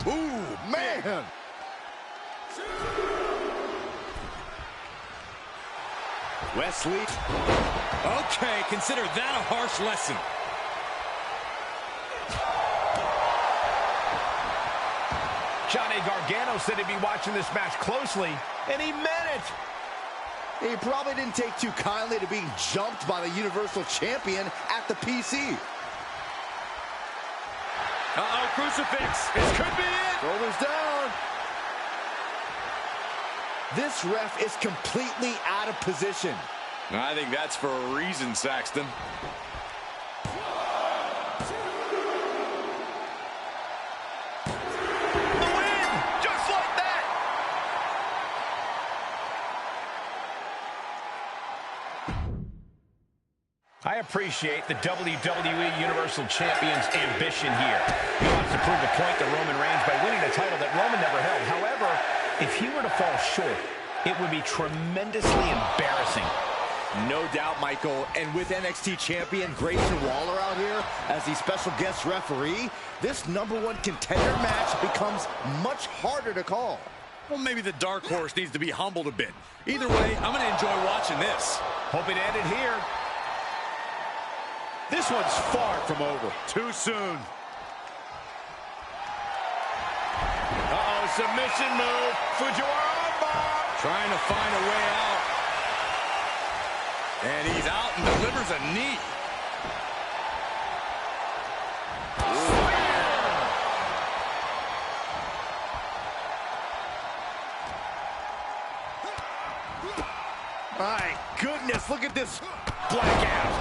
Ooh, man. Wesley. Okay, consider that a harsh lesson. Johnny Gargano said he'd be watching this match closely, and he meant it. He probably didn't take too kindly to being jumped by the Universal Champion at the PC. Uh-oh, crucifix. This could be it. Shoulders down. This ref is completely out of position. I think that's for a reason, Saxton. The win! Just like that! I appreciate the WWE Universal Champion's ambition here. He wants to prove a point to Roman Reigns by winning a title that Roman never held. However, if he were to fall short, it would be tremendously embarrassing. No doubt, Michael. And with NXT champion Grayson Waller out here as the special guest referee, this #1 contender match becomes much harder to call. Well, maybe the Dark Horse needs to be humbled a bit. Either way, I'm going to enjoy watching this. Hope it ended here. This one's far from over. Too soon. Uh-oh, submission move. Fujiwara armbar. Trying to find a way out. And he's out and delivers a knee. My goodness, look at this Blackout.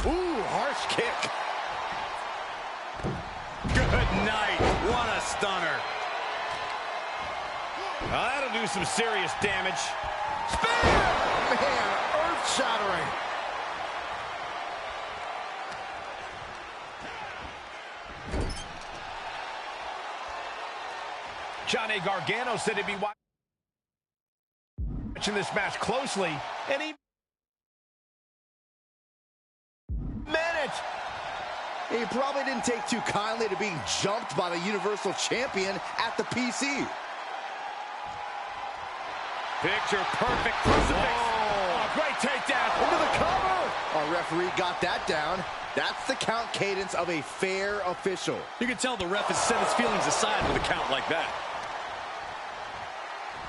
Ooh, harsh kick. Good night. What a stunner. That'll do some serious damage. Spear! Man, earth-shattering. Johnny Gargano said he'd be watching this match closely, and he meant it. He probably didn't take too kindly to being jumped by the Universal Champion at the PC. Picture perfect crucifix. Oh, great takedown. Into the cover. Our referee got that down. That's the count cadence of a fair official. You can tell the ref has set his feelings aside with a count like that.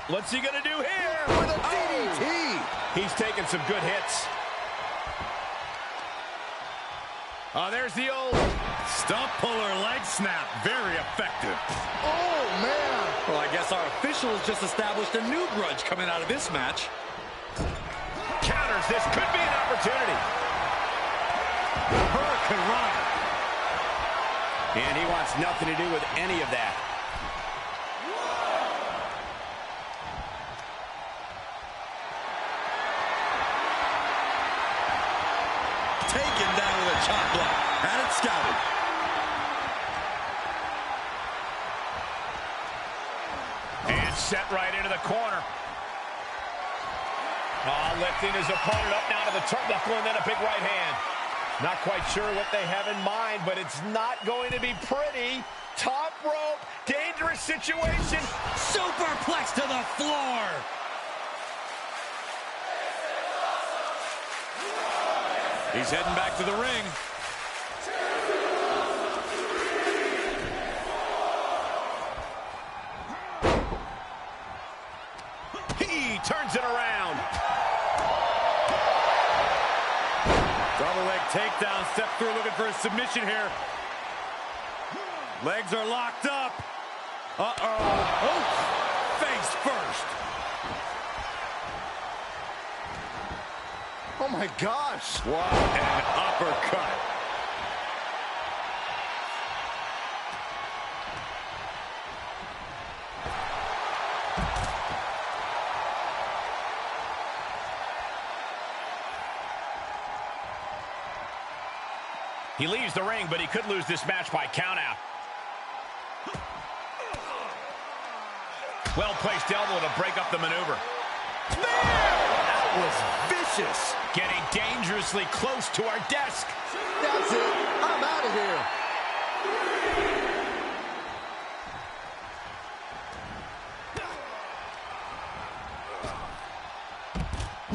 What's he gonna do here? With a DDT. He's taking some good hits. Oh, there's the old Stump puller leg snap. Very effective. Oh, man. Well, I guess our official has just established a new grudge coming out of this match. counters. This could be an opportunity. Hurricane Rana. And he wants nothing to do with any of that. Taken down with a chop block. Had it scouted. And set right into the corner. Lifting his opponent up now to the turnbuckle and then a big right hand. Not quite sure what they have in mind, but it's not going to be pretty. Top rope, dangerous situation. Superplex to the floor. He's heading back to the ring. He turns it around. Double leg takedown. Step through looking for a submission here. Legs are locked up. Uh-oh. Oh, face first. Oh, my gosh. What an uppercut. He leaves the ring, but he could lose this match by countout. Well-placed elbow to break up the maneuver. That was vicious. Getting dangerously close to our desk. That's it. I'm out of here.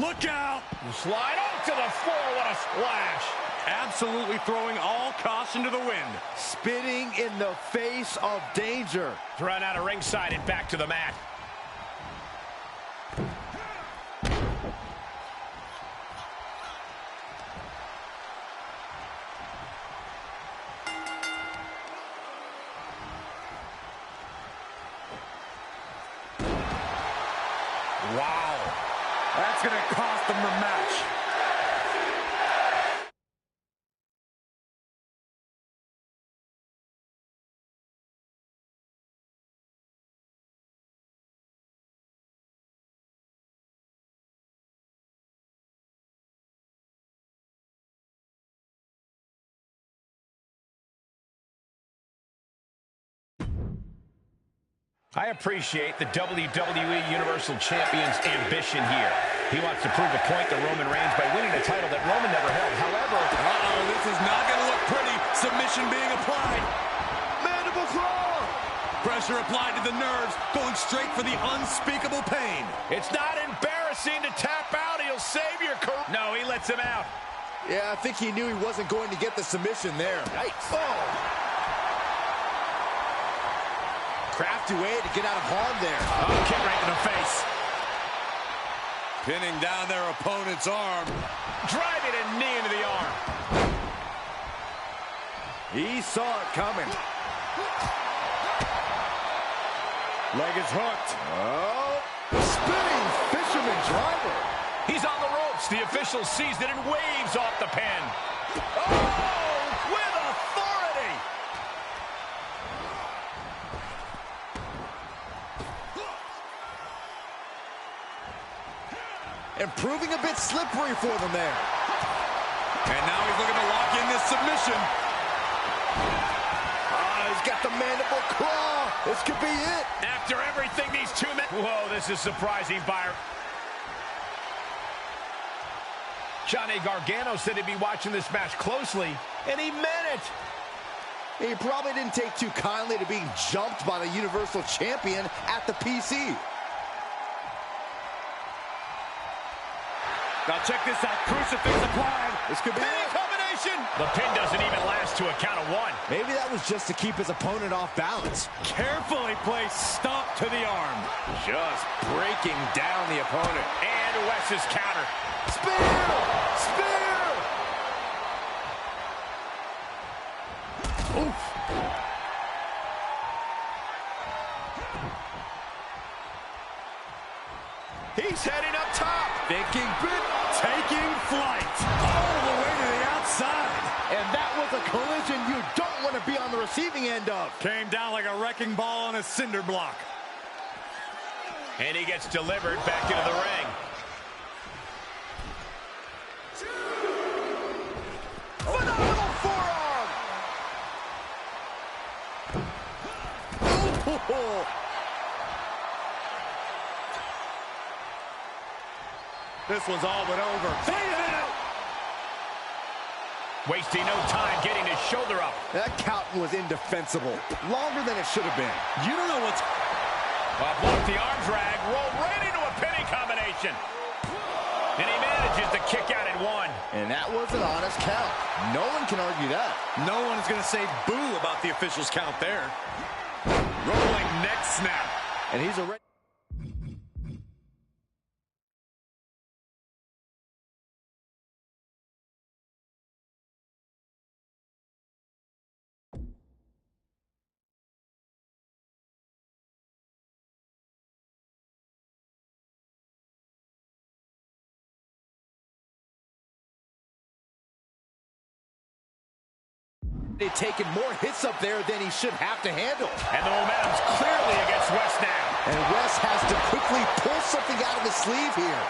Look out! Slide off to the floor. What a splash. Absolutely throwing all caution to the wind. Spitting in the face of danger. Thrown out of ringside and back to the mat. Wow. That's going to cost them the match. I appreciate the WWE Universal Champion's ambition here. He wants to prove a point to Roman Reigns by winning a title that Roman never held. However, this is not going to look pretty. Submission being applied. Mandible claw. Pressure applied to the nerves, going straight for the unspeakable pain. it's not embarrassing to tap out. He'll save your career. No, he lets him out. Yeah, I think he knew he wasn't going to get the submission there. Yikes. Oh. Crafty way to get out of harm there. Oh, kick right in the face. Pinning down their opponent's arm. Driving a knee into the arm. He saw it coming. Leg is hooked. Oh, spinning fisherman driver. He's on the ropes. The official sees it and waves off the pin. Oh, with authority. And proving a bit slippery for them there. And now he's looking to lock in this submission. He's got the mandible claw. This could be it. After everything these 2 men... Whoa, this is surprising, Byron. Johnny Gargano said he'd be watching this match closely, and he meant it. He probably didn't take too kindly to being jumped by the Universal Champion at the PC. Now check this out. Crucifix applied. This could be it. Combination. The pin doesn't even last to a count of 1. Maybe that was just to keep his opponent off balance. Carefully placed stomp to the arm. Just breaking down the opponent. And Wes's counter. Spear! Spear! Oof. He's heading up top. Thinking big, taking flight. All the way to the outside. And that was a collision you don't want to be on the receiving end of. Came down like a wrecking ball on a cinder block. And he gets delivered back into the ring. Phenomenal forearm! Ooh. This one's all but over. Wasting no time getting his shoulder up. That count was indefensible. Longer than it should have been. You don't know what's... Block the arm drag, roll right into a pinning combination. And he manages to kick out at 1. And that was an honest count. No one can argue that. No one is going to say boo about the official's count there. Rolling neck snap. And he's a... They've taken more hits up there than he should have to handle. And the momentum's clearly against Wes now. And Wes has to quickly pull something out of his sleeve here.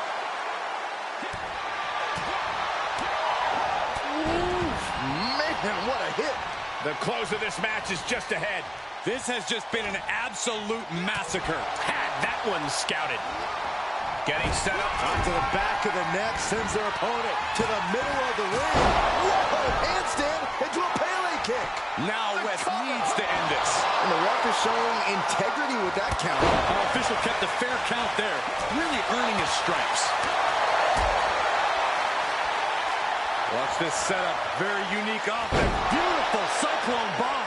Ooh, man, Man, what a hit. The close of this match is just ahead. This has just been an absolute massacre. Had that one scouted. Getting set up. To the back of the neck, sends their opponent to the middle of the ring. Whoa, handstand into a Pele kick. Now Wes needs to end this. And the ref is showing integrity with that count. Our official kept a fair count there, really earning his stripes. Watch this setup. Very unique offense. Beautiful cyclone bomb.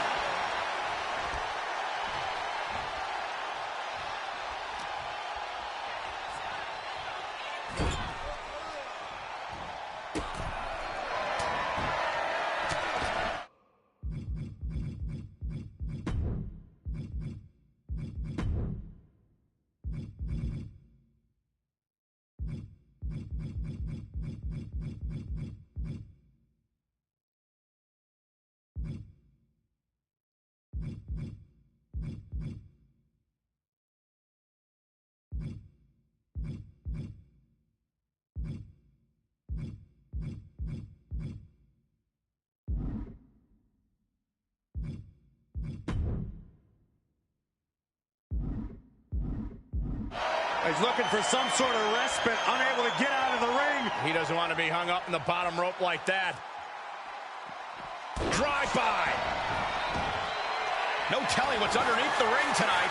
He's looking for some sort of respite, unable to get out of the ring. He doesn't want to be hung up in the bottom rope like that. Drive by. No telling what's underneath the ring tonight.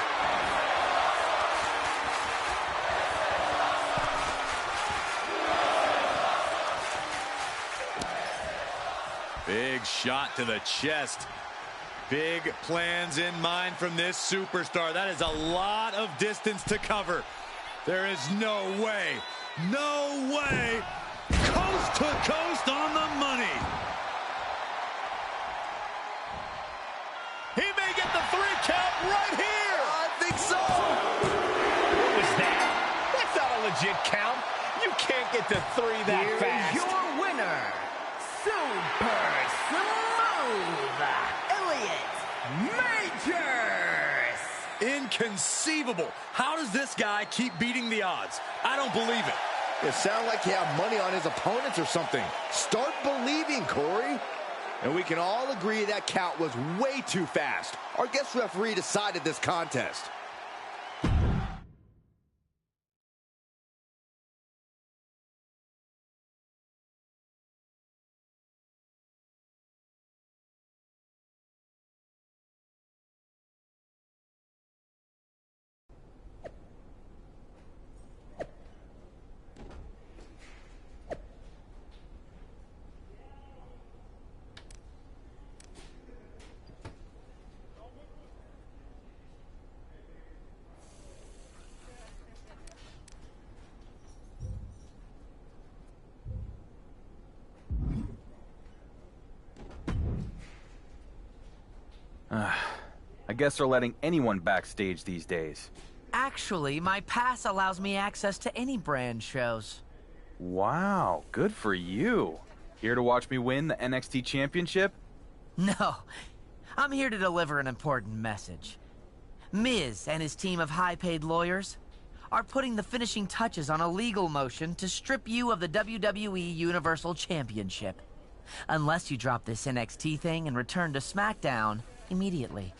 Big shot to the chest. Big plans in mind from this superstar. That is a lot of distance to cover. There is no way, coast to coast on the money. He may get the 3 count right here. I think so. What was that? That's not a legit count. You can't get to 3 that Here fast. is your winner, Super Smooth, Elliott Majors. Inconceivable. How does this guy keep beating the odds? I don't believe it. It sounds like you have money on his opponents or something. Start believing, Corey. And we can all agree that count was way too fast. Our guest referee decided this contest. I guess they're letting anyone backstage these days. Actually, my pass allows me access to any brand shows. Wow, good for you. Here to watch me win the NXT Championship? No, I'm here to deliver an important message. Miz and his team of high-paid lawyers are putting the finishing touches on a legal motion to strip you of the WWE Universal Championship. Unless you drop this NXT thing and return to SmackDown immediately.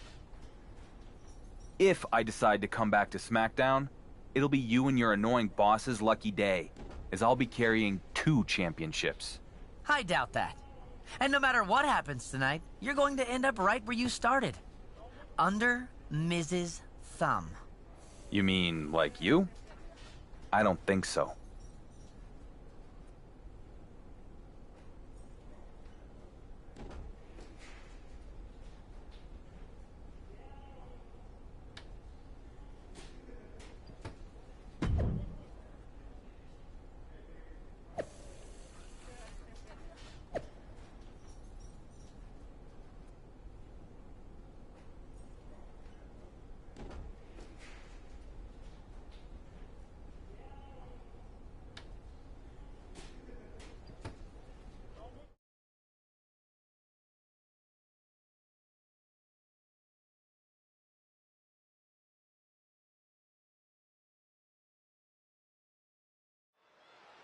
If I decide to come back to SmackDown, it'll be you and your annoying boss's lucky day, as I'll be carrying 2 championships. I doubt that. And no matter what happens tonight, you're going to end up right where you started. Under Miz's thumb. You mean like you? I don't think so.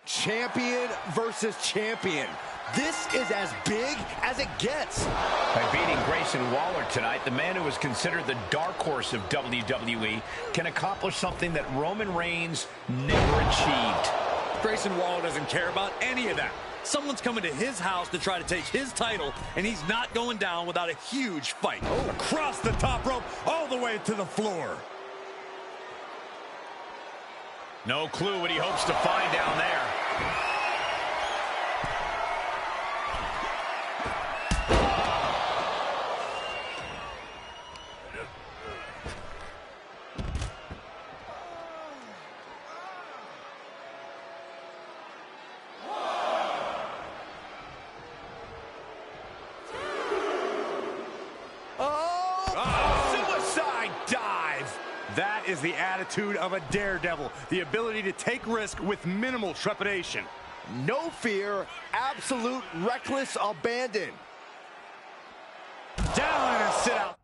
Champion versus champion. This is as big as it gets. By beating Grayson Waller tonight, the man who is considered the dark horse of WWE can accomplish something that Roman Reigns never achieved. Grayson Waller doesn't care about any of that. Someone's coming to his house to try to take his title, and he's not going down without a huge fight. Across the top rope, all the way to the floor. No clue what he hopes to find down there. That is the attitude of a daredevil, the ability to take risk with minimal trepidation. No fear, absolute reckless abandon. Down and sit out.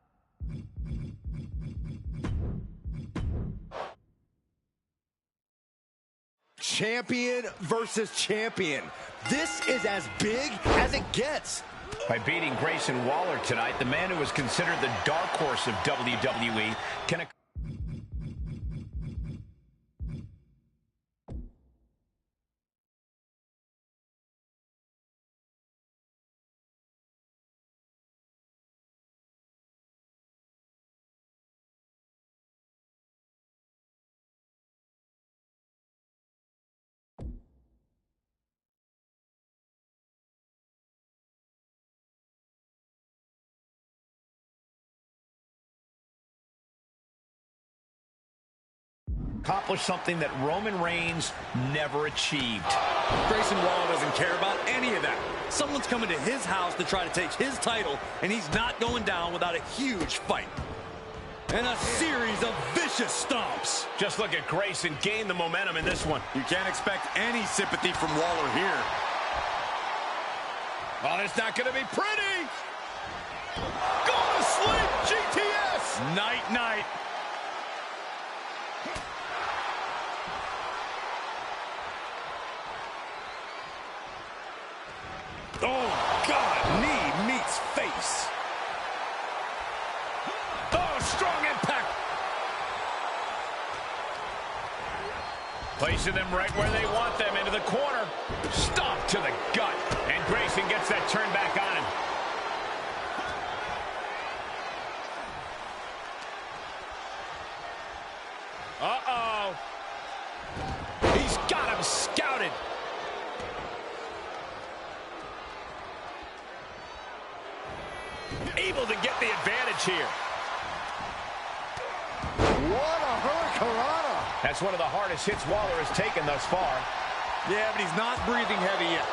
Champion versus champion. This is as big as it gets. By beating Grayson Waller tonight, the man who is considered the dark horse of WWE can accomplish something that Roman Reigns never achieved. Grayson Waller doesn't care about any of that. Someone's coming to his house to try to take his title, and he's not going down without a huge fight. And a series of vicious stomps. Just look at Grayson gain the momentum in this one. You can't expect any sympathy from Waller here. Oh, it's not going to be pretty. Go to sleep, GTS. Night, night. Oh, God, knee meets face. Oh, strong impact. Placing them right where they want them, into the corner. Stomp to the gut. And Grayson gets that turn back on him. Uh-oh. He's got him scouted. Able to get the advantage here. What a hurricanrana. That's one of the hardest hits Waller has taken thus far. Yeah, but he's not breathing heavy yet.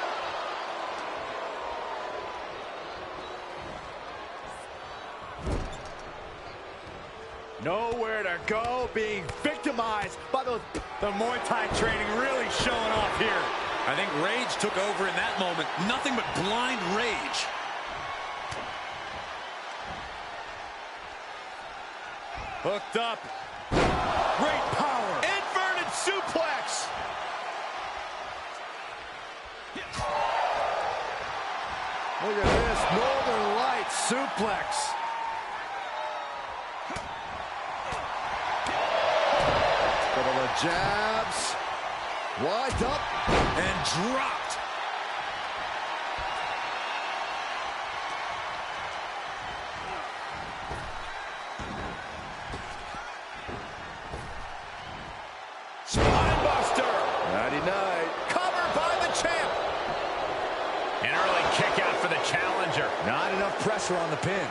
Nowhere to go, being victimized by those. The Muay Thai training really showing off here. I think rage took over in that moment. Nothing but blind rage. Hooked up. Great power. Inverted suplex. Look at this Northern Lights suplex. Couple of jabs. Wide up. And dropped. Spinebuster. Nighty-night. Covered by the champ. An early kick out for the challenger. Not enough pressure on the pin.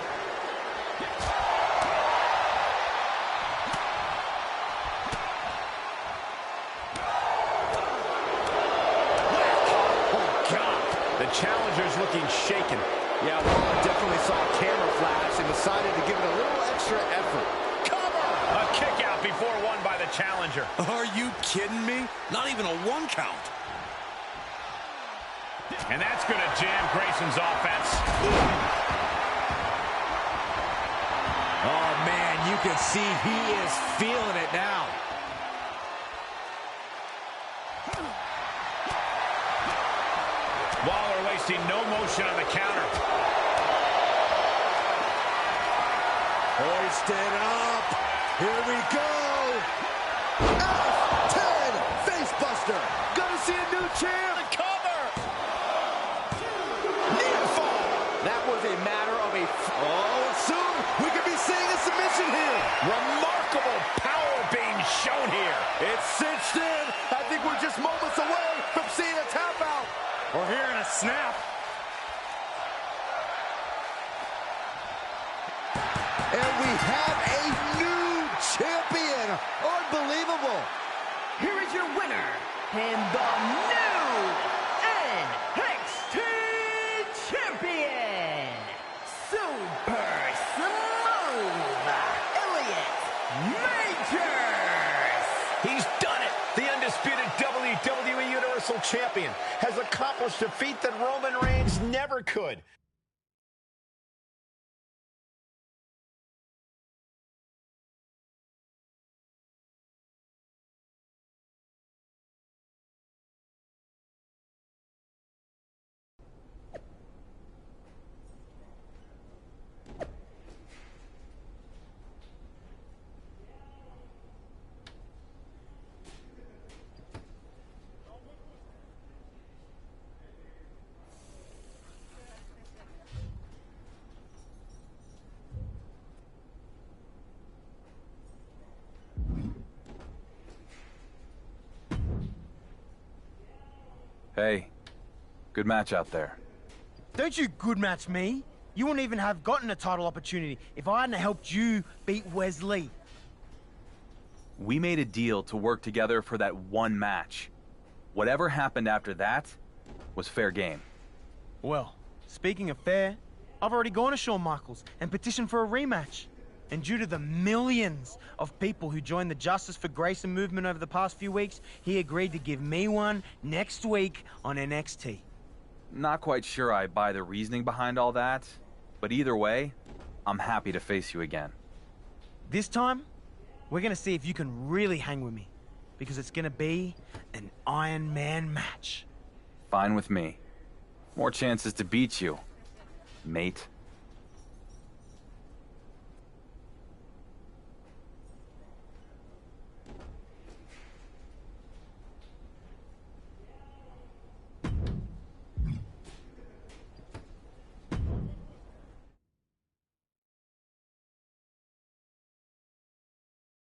Oh, God. The challenger's looking shaken. Yeah, Waller definitely saw a camera flash and decided to give it a little extra effort. A kick out before one by the challenger. Are you kidding me? Not even a 1 count. And that's going to jam Grayson's offense. Oh, man, you can see he is feeling it now. Waller see no motion on the counter. Hoisted up. Here we go. F10 facebuster. Gonna see a new champ. The cover. Near fall. That was a matter of a... Oh, soon we could be seeing a submission here. Remarkable power being shown here. It's cinched in. I think we're just moments away from seeing a tap out. We're hearing a snap. And we have a new champion. Unbelievable. Here is your winner, and the new NXT Champion, Super Smooth Elliott Majors. He's done it. The undisputed WWE Universal Champion has accomplished a feat that Roman Reigns never could. Hey, good match out there. Don't you good match me. You wouldn't even have gotten a title opportunity if I hadn't helped you beat Wesley. We made a deal to work together for that one match. Whatever happened after that was fair game. Well, speaking of fair, I've already gone to Shawn Michaels and petitioned for a rematch. And due to the millions of people who joined the Justice for Grayson movement over the past few weeks, he agreed to give me one next week on NXT. Not quite sure I buy the reasoning behind all that, but either way, I'm happy to face you again. This time, we're gonna see if you can really hang with me, because it's gonna be an Iron Man match. Fine with me. More chances to beat you, mate.